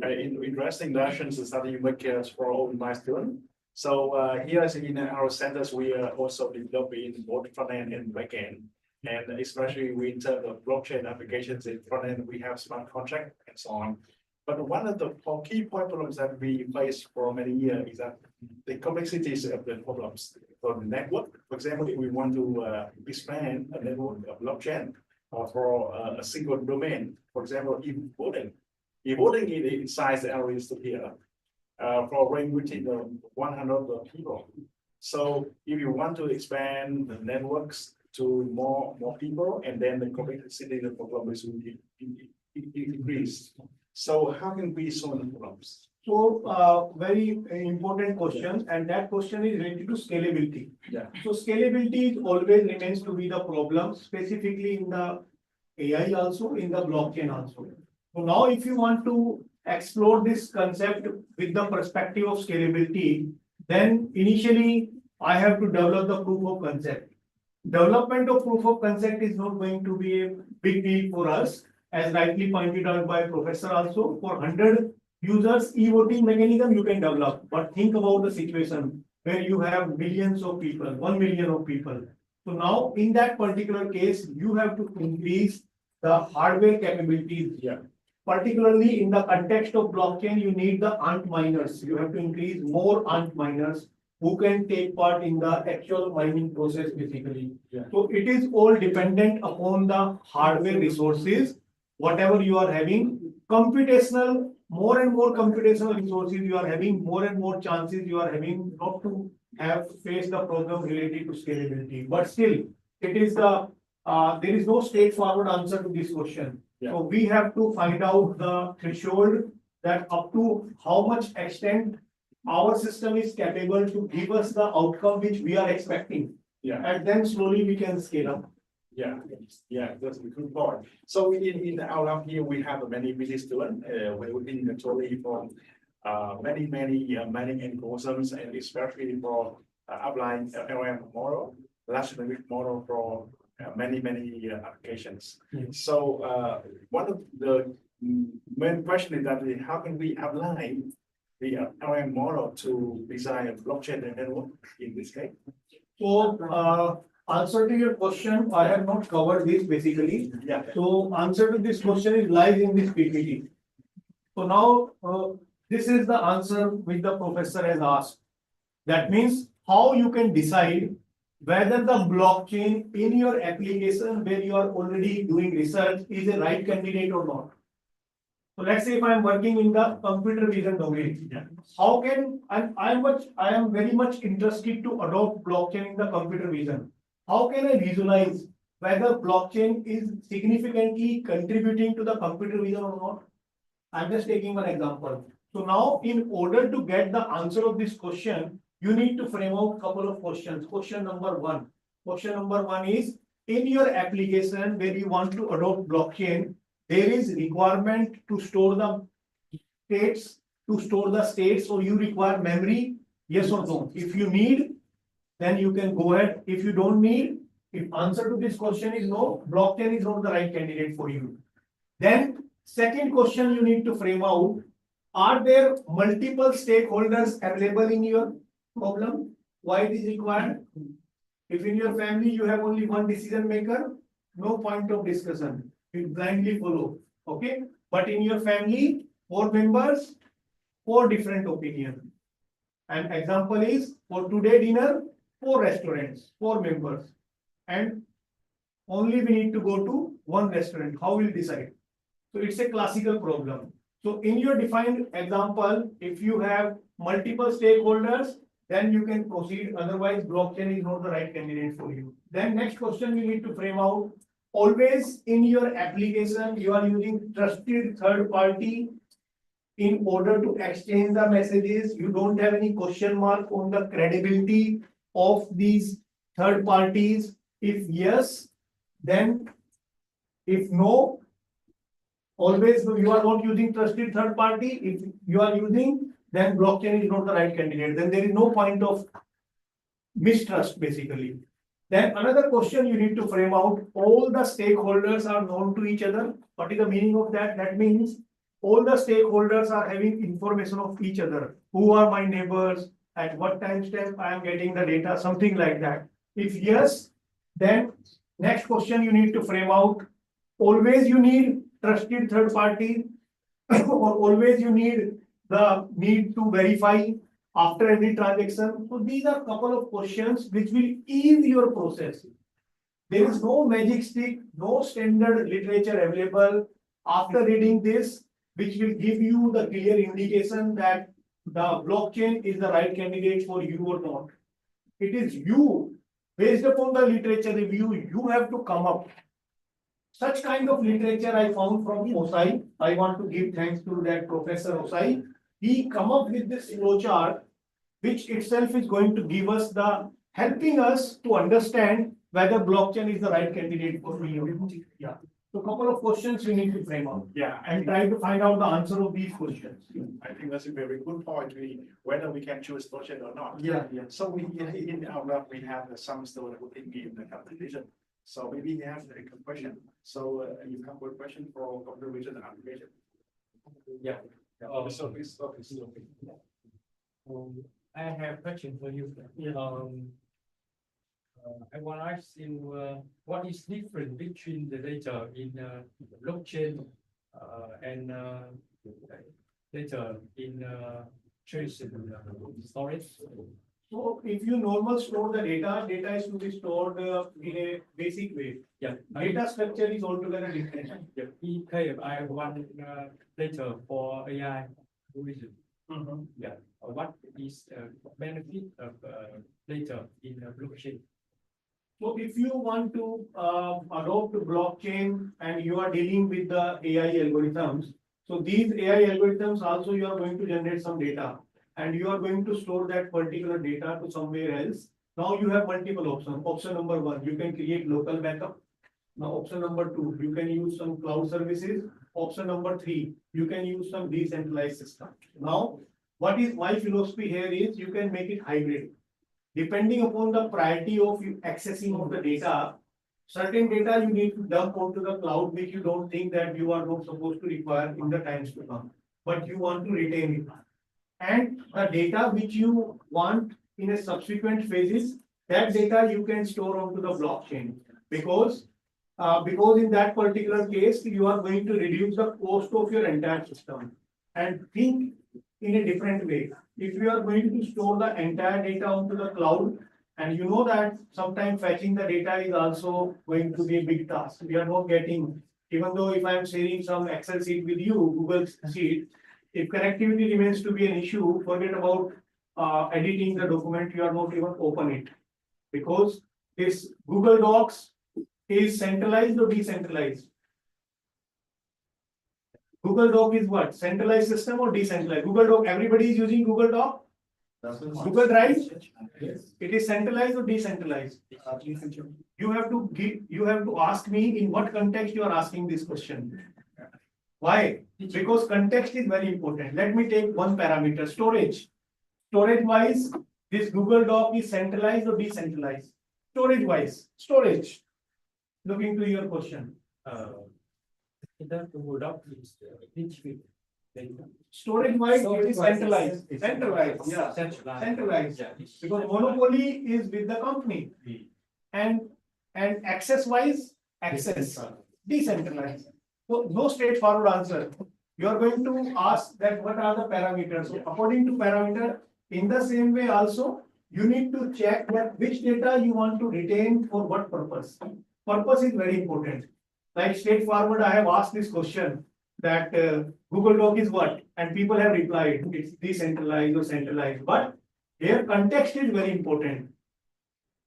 interesting lessons that you make for all my students. So here in our centers, we are also developing both front end and back end. And especially with the blockchain applications in front end, we have smart contract and so on. But one of the key problems that we face for many years is that the complexities of the problems. For the network, for example, if we want to expand a network of blockchain or for a single domain, for example, e-voting inside the area is here for range within 100 people. So if you want to expand the networks to more people, and then the complexity of the problem is increase. So how can we solve the problems? So very important question, and that question is related to scalability. Yeah. So scalability always remains to be the problem, specifically in the AI also, in the blockchain also. So now if you want to explore this concept with the perspective of scalability, then initially I have to develop the proof of concept. Development of proof of concept is not going to be a big deal for us, as rightly pointed out by professor also. For 100 users, e-voting mechanism you can develop, but think about the situation where you have millions of people, 1 million of people. So now in that particular case, you have to increase the hardware capabilities. Yeah. Particularly in the context of blockchain, you need the ant miners. You have to increase more ant miners who can take part in the actual mining process basically. Yeah. So it is all dependent upon the hardware resources, whatever you are having. Computational, more and more computational resources you are having, more and more chances you are having not to have faced the problem related to scalability. But still, it is there is no straightforward answer to this question. Yeah. So we have to find out the threshold that up to how much extent our system is capable to give us the outcome which we are expecting. Yeah. And then slowly we can scale up. Yeah, yeah, that's a good point. So in our lab here, we have many busy students, we're working totally from many mining algorithms, and especially for applying LLM model, large language model for many applications. Yes. So one of the main question is that how can we apply the LLM model to design a blockchain network in this case? So answer to your question, I have not covered this basically. Yeah. So answer to this question is lies in this PPT. So now this is the answer which the professor has asked. That means how you can decide whether the blockchain in your application where you are already doing research is a right candidate or not. So let's say if I am working in the computer vision domain, Yeah. how can I am very much interested to adopt blockchain in the computer vision. How can I visualize whether blockchain is significantly contributing to the computer vision or not? I'm just taking one example. So now in order to get the answer of this question, you need to frame out a couple of questions. Question number one is in your application where you want to adopt blockchain, there is requirement to store the states, or you require memory, yes or no. If you need, then you can go ahead. If you don't need, if answer to this question is no, blockchain is not the right candidate for you. Then second question you need to frame out, are there multiple stakeholders available in your problem? Why it is required? If in your family you have only one decision maker, no point of discussion. You blindly follow. Okay. But in your family, 4 members, 4 different opinions. And example is for today dinner, 4 restaurants, 4 members. And only we need to go to one restaurant. How will decide? So it's a classical problem. So in your defined example, if you have multiple stakeholders, then you can proceed. Otherwise, blockchain is not the right candidate for you. Then next question you need to frame out. Always in your application, you are using trusted third party in order to exchange the messages. You don't have any question mark on the credibility of these third parties. If yes, then if no, always you are not using trusted third party. If you are using, then blockchain is not the right candidate. Then there is no point of mistrust basically. Then another question you need to frame out, all the stakeholders are known to each other. What is the meaning of that? That means all the stakeholders are having information of each other. Who are my neighbors? At what time step I am getting the data? Something like that. If yes, then next question you need to frame out, always you need trusted third party or always you need to verify after every transaction. So these are a couple of questions which will ease your process. There is no magic stick, no standard literature available after reading this, which will give you the clear indication that the blockchain is the right candidate for you or not. It is you, based upon the literature review, you have to come up. Such kind of literature I found from Osai. I want to give thanks to that Professor Osai. He come up with this flowchart, which itself is going to give us helping us to understand whether blockchain is the right candidate for me. Yeah. So couple of questions you need to frame out Yeah, and try to find out the answer of these questions. I think that's a very good point, whether we can choose solution or not. Yeah. So we, in our lab, we have some student who think in the competition. So maybe you have a question. So you have a question for computer vision and application. Yeah. So please, I have a question for you. I want to ask you, what is different between the data in blockchain and data in trace storage? So if you normal store the data is to be stored in a basic way. Yeah. Data structure is altogether different. Okay, I want data for AI reason. Yeah. What is the benefit of data in blockchain? So if you want to adopt blockchain and you are dealing with the AI algorithms, so these AI algorithms also you are going to generate some data and you are going to store that particular data to somewhere else. Now you have multiple options. Option number one, you can create local backup. Now option number two, you can use some cloud services. Option number three, you can use some decentralized system. Now, what is my philosophy here is you can make it hybrid. Depending upon the priority of you accessing of the data, certain data you need to dump onto the cloud, which you don't think that you are not supposed to require in the times to come, but you want to retain it. And the data which you want in a subsequent phases, that data you can store onto the blockchain because in that particular case, you are going to reduce the cost of your entire system and think in a different way. If you are going to store the entire data onto the cloud, and you know that sometimes fetching the data is also going to be a big task. We are not getting, even though if I am sharing some Excel sheet with you, Google sheet, if connectivity remains to be an issue, forget about editing the document, you are not even open it. Because this Google Docs is centralized or decentralized? Google Doc is what? Centralized system or decentralized? Google Doc, everybody is using Google Doc? Google Drive? It is centralized or decentralized? You have to ask me in what context you are asking this question. Why? Because context is very important. Let me take one parameter, storage. Storage wise, this Google Doc is centralized or decentralized? Storage wise, storage. Looking to your question. The Google Doc is rich with data. Storage wise, it is centralized. Centralized, yeah. Centralized. Yeah. Because monopoly is with the company. And access wise, access. Decentralized. So no straightforward answer. You are going to ask that what are the parameters. So according to parameter, in the same way also, you need to check that which data you want to retain for what purpose. Purpose is very important. Like straightforward, I have asked this question that Google Doc is what? And people have replied, it's decentralized or centralized. But here context is very important.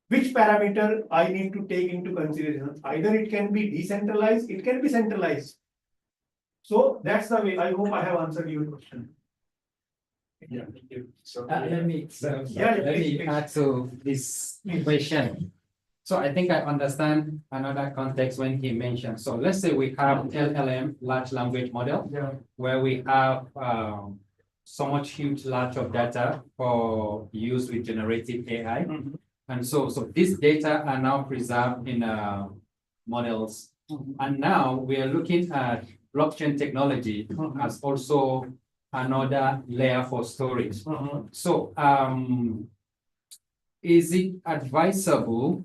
Which parameter I need to take into consideration? Either it can be decentralized, it can be centralized. So that's the way. I hope I have answered your question. yeah. So Let me please. add to this question. So I think I understand another context when he mentioned. So let's say we have LLM, large language model, where we have so much huge large of data for use with generative AI. And so these data are now preserved in models. And now we are looking at blockchain technology as also another layer for storage. So is it advisable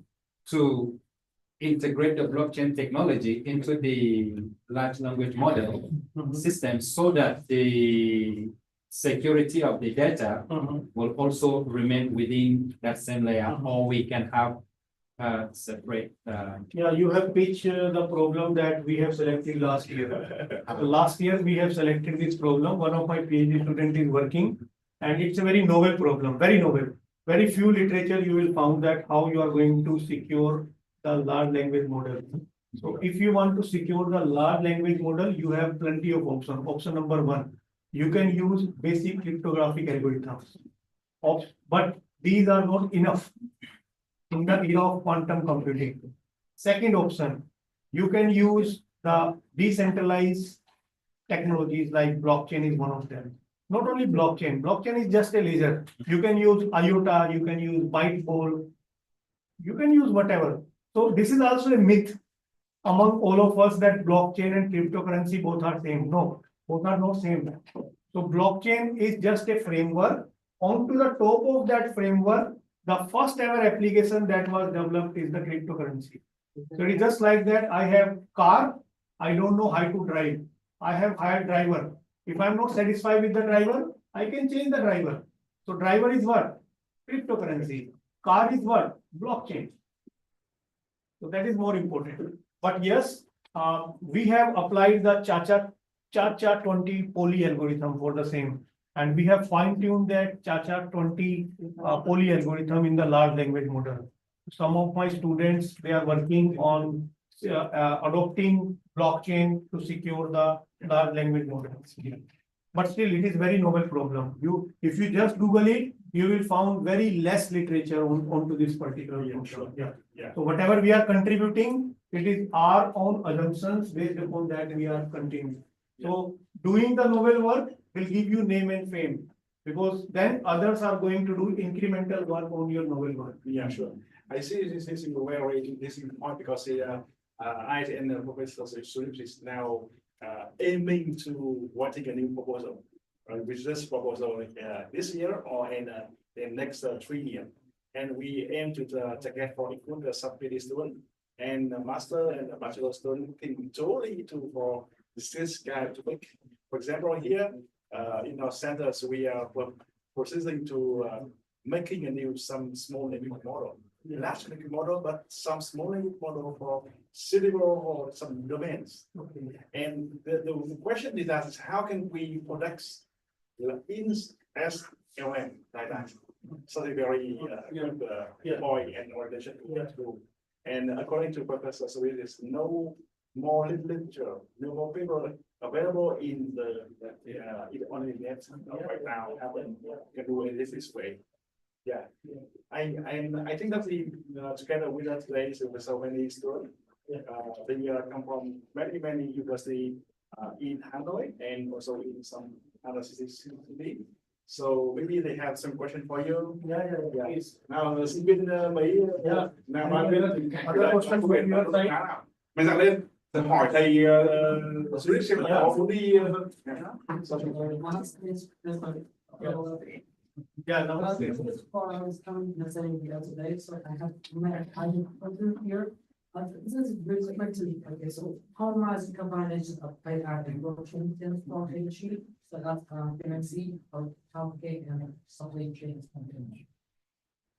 to integrate the blockchain technology into the large language model system so that the security of the data will also remain within that same layer, or we can have separate. Yeah, you have pitched the problem that we have selected last year. Last year we have selected this problem. One of my PhD students is working, and it's a very novel problem, very novel. Very few literature you will found that how you are going to secure the large language model. So if you want to secure the large language model, you have plenty of options. Option number one, you can use basic cryptographic algorithms. But these are not enough in the era of quantum computing. Second option, you can use the decentralized technologies like blockchain is one of them. Not only blockchain, blockchain is just a ledger. You can use IOTA, you can use Byteball, you can use whatever. So this is also a myth among all of us that blockchain and cryptocurrency both are same. No, both are not same. So blockchain is just a framework. Onto the top of that framework, the first ever application that was developed is the cryptocurrency. So it is just like that. I have car, I don't know how to drive. I have hired driver. If I'm not satisfied with the driver, I can change the driver. So driver is what? Cryptocurrency. Car is what? Blockchain. So that is more important. But yes, we have applied the Cha-Cha 20 poly algorithm for the same. And we have fine-tuned that Cha-Cha 20 poly algorithm in the large language model. Some of my students, they are working on adopting blockchain to secure the large language models. But still, it is very novel problem. If you just Google it, you will find very less literature onto this particular Yeah, problem. sure. Yeah. So whatever we are contributing, it is our own assumptions based upon that we are continuing. So doing the novel work will give you name and fame, because then others are going to do incremental work on your novel work. Yeah, sure. I see this is very interesting point because I and Professor Sulip is now aiming to writing a new proposal, with this proposal this year or in the next 3 years. And we aim to get for include the sub-PhD student and the master and the bachelor student in totally for this guide to make. For example, here in our centers, we are processing to making a new some small language model, large language model, but some small language model for suitable or some domains. Okay. And the question is that how can we product in SLM like that? Something very good point and orientation to. And according to Professor Sweet, there's no more literature, no more paper available in the on the net right now. Happen can do it this way. Yeah, I think that we together with us today with so many students. They come from many universities in Hanoi and also in some other cities. So maybe they have some question for you. Yeah. Nào sinh viên mấy nào bạn biết Other question from your side? Mình dặn lên hỏi thầy Swift xem là có muốn đi Yeah, namaste. This far I was coming to say today, so I have here. This is very quickly, okay, so harmonizing combination of AIRC and blockchain technology, so that's PNC or complicated and supply chain.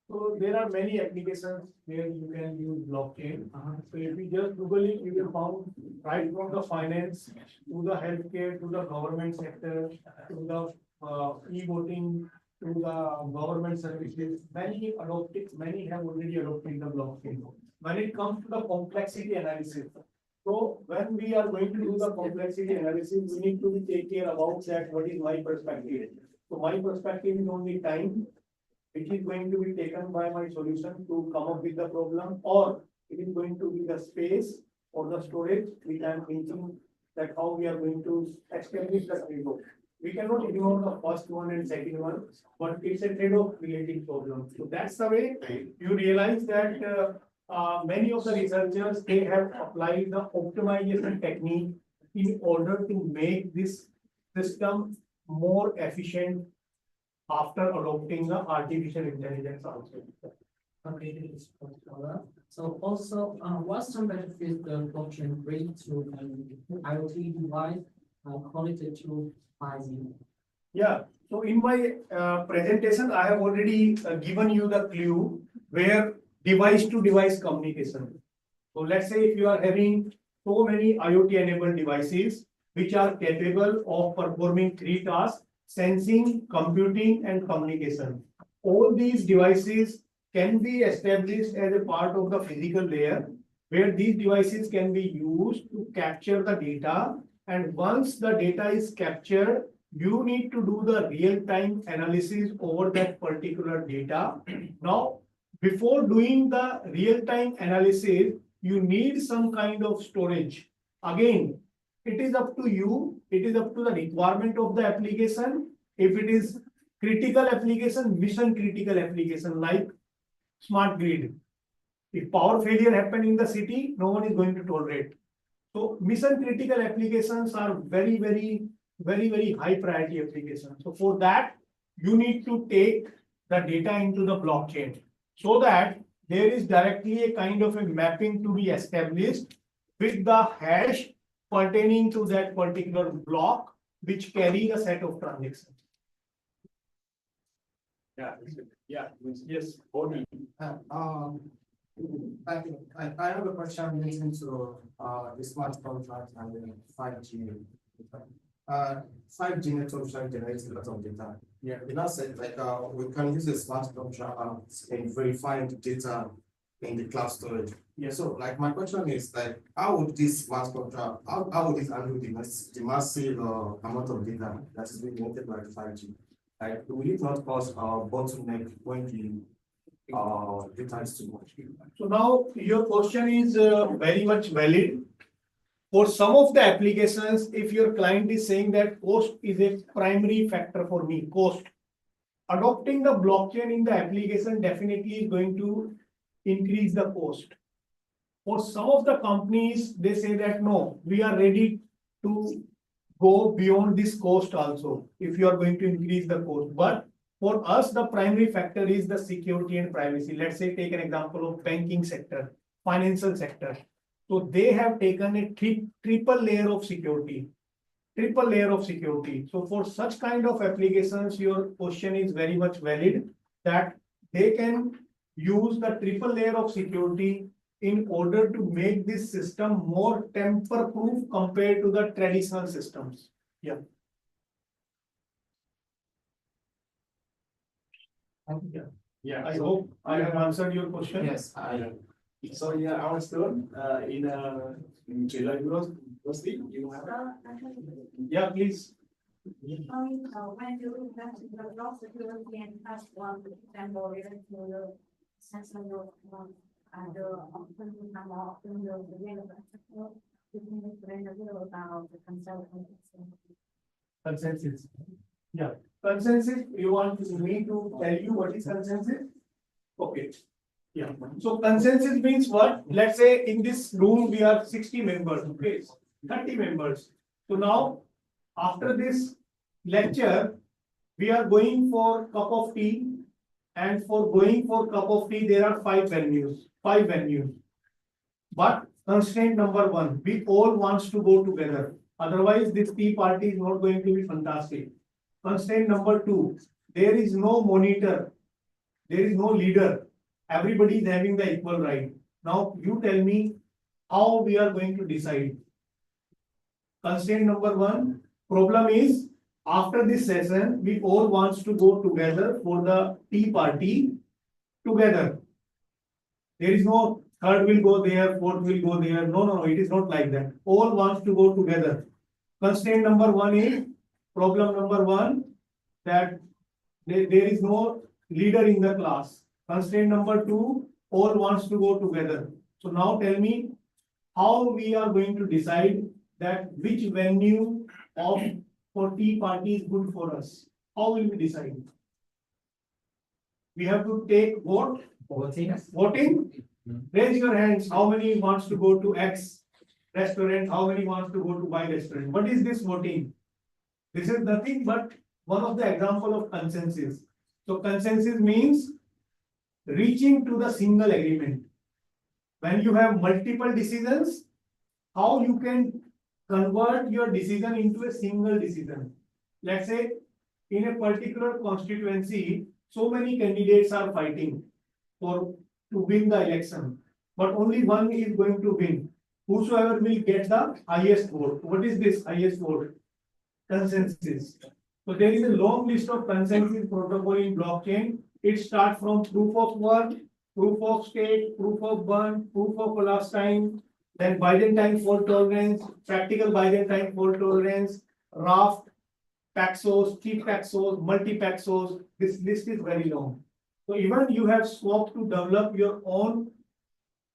So there are many applications where you can use blockchain. So if you just Google it, you will find right from the finance to the healthcare to the government sector to the e-voting to the government services. Many have already adopted the blockchain. When it comes to the complexity analysis, so when we are going to do the complexity analysis, we need to take care about that. What is my perspective? So my perspective is only time, which is going to be taken by my solution to come up with the problem, or it is going to be the space or the storage which I am thinking that how we are going to establish the trade-off. We cannot ignore the first one and second one, but it's a trade-off related problem. So that's the way you realize that many of the researchers, they have applied the optimization technique in order to make this system more efficient after adopting the artificial intelligence also. Okay, so also, what's some benefit the blockchain bring to IoT device connected to 5G? Yeah, so in my presentation, I have already given you the clue where device to device communication. So let's say if you are having so many IoT enabled devices which are capable of performing 3 tasks: sensing, computing, and communication. All these devices can be established as a part of the physical layer, where these devices can be used to capture the data. And once the data is captured, you need to do the real-time analysis over that particular data. Now, before doing the real-time analysis, you need some kind of storage. Again, it is up to you, it is up to the requirement of the application. If it is critical application, mission critical application like smart grid. If power failure happen in the city, no one is going to tolerate. So mission critical applications are very high priority applications. So for that, you need to take the data into the blockchain so that there is directly a kind of a mapping to be established with the hash pertaining to that particular block, which carry a set of transactions. Yes, Bonnie. I have a question relating to the smart contract and the 5G. 5G network generates a lot of data. Yeah. In that sense, like we can use a smart contract in verifying the data in the cloud storage. Yeah. So like my question is like, how would this smart contract, how would it handle the massive amount of data that is being generated by 5G? Like, will it not cause a bottleneck when the data is too much? So now your question is very much valid. For some of the applications, if your client is saying that cost is a primary factor for me, cost, adopting the blockchain in the application definitely is going to increase the cost. For some of the companies, they say that no, we are ready to go beyond this cost also, if you are going to increase the cost. But for us, the primary factor is the security and privacy. Let's say take an example of banking sector, financial sector. So they have taken a triple layer of security. So for such kind of applications, your question is very much valid that they can use the triple layer of security in order to make this system more tamper-proof compared to the traditional systems. Yeah. Yeah. I hope I have answered your question. Yes, So yeah, our student in Chile University, you have. Yeah, please. When you have the job security and task one example related to the sensor and often about the Consensus. Yeah, consensus, you want me to tell you what is consensus? Okay. Yeah, so consensus means what? Let's say in this room, we are 60 members, okay, 30 members. So now, after this lecture, we are going for cup of tea. And for going for cup of tea, there are 5 venues. But constraint number 1, we all wants to go together. Otherwise, this tea party is not going to be fantastic. Constraint number 2, there is no monitor. There is no leader. Everybody is having the equal right. Now you tell me how we are going to decide. Constraint number 1, problem is after this session, we all wants to go together for the tea party together. There is no third will go there, fourth will go there. No, it is not like that. All wants to go together. Constraint number 1 is problem number 1 that there is no leader in the class. Constraint number 2, all wants to go together. So now tell me how we are going to decide that which venue of for tea party is good for us. How will we decide? We have to take vote. Voting. Raise your hands. How many wants to go to X restaurant? How many wants to go to Y restaurant? What is this voting? This is nothing but one of the example of consensus. So consensus means reaching to the single agreement. When you have multiple decisions, how you can convert your decision into a single decision. Let's say in a particular constituency, so many candidates are fighting to win the election, but only one is going to win. Whosoever will get the highest vote. What is this highest vote? Consensus. So there is a long list of consensus protocol in blockchain. It starts from proof of work, proof of stake, proof of burn, proof of elapsed time, then Byzantine fault tolerance, practical Byzantine fault tolerance, raft, paxos, cheap paxos, multi paxos. This list is very long. So even you have scope to develop your own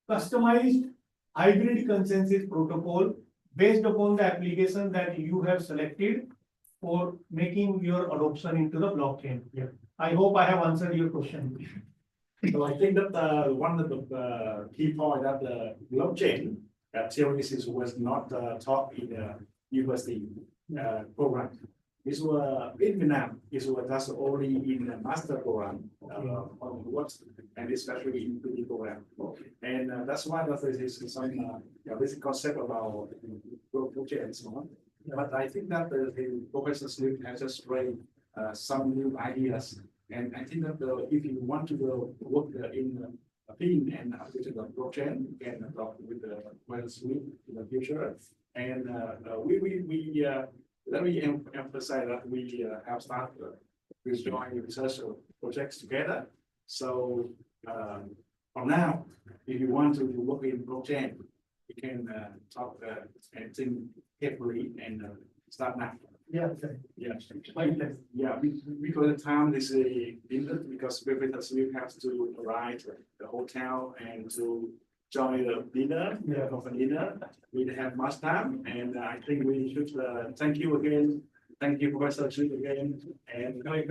customized hybrid consensus protocol based upon the application that you have selected for making your adoption into the blockchain. Yeah. I hope I have answered your question. So I think that one of the key point that the blockchain theories was not taught in the university program. This was in Vietnam. This was just only in the master program on what, and especially in the program. And that's why there is some basic concept about blockchain and so on. But I think that the Professor Smith has just raised some new ideas. And I think that if you want to work in theme and application of blockchain, you can talk with the Professor Smith in the future. And let me emphasize that we have started with joint research projects together. So for now, if you want to work in blockchain, you can talk and think carefully and start now. Yeah. Yeah, because the time is limited because Professor Smith has to arrive at the hotel and to join the dinner, company dinner. We don't have much time, and I think we should thank you again. Thank you, Professor Smith again, and we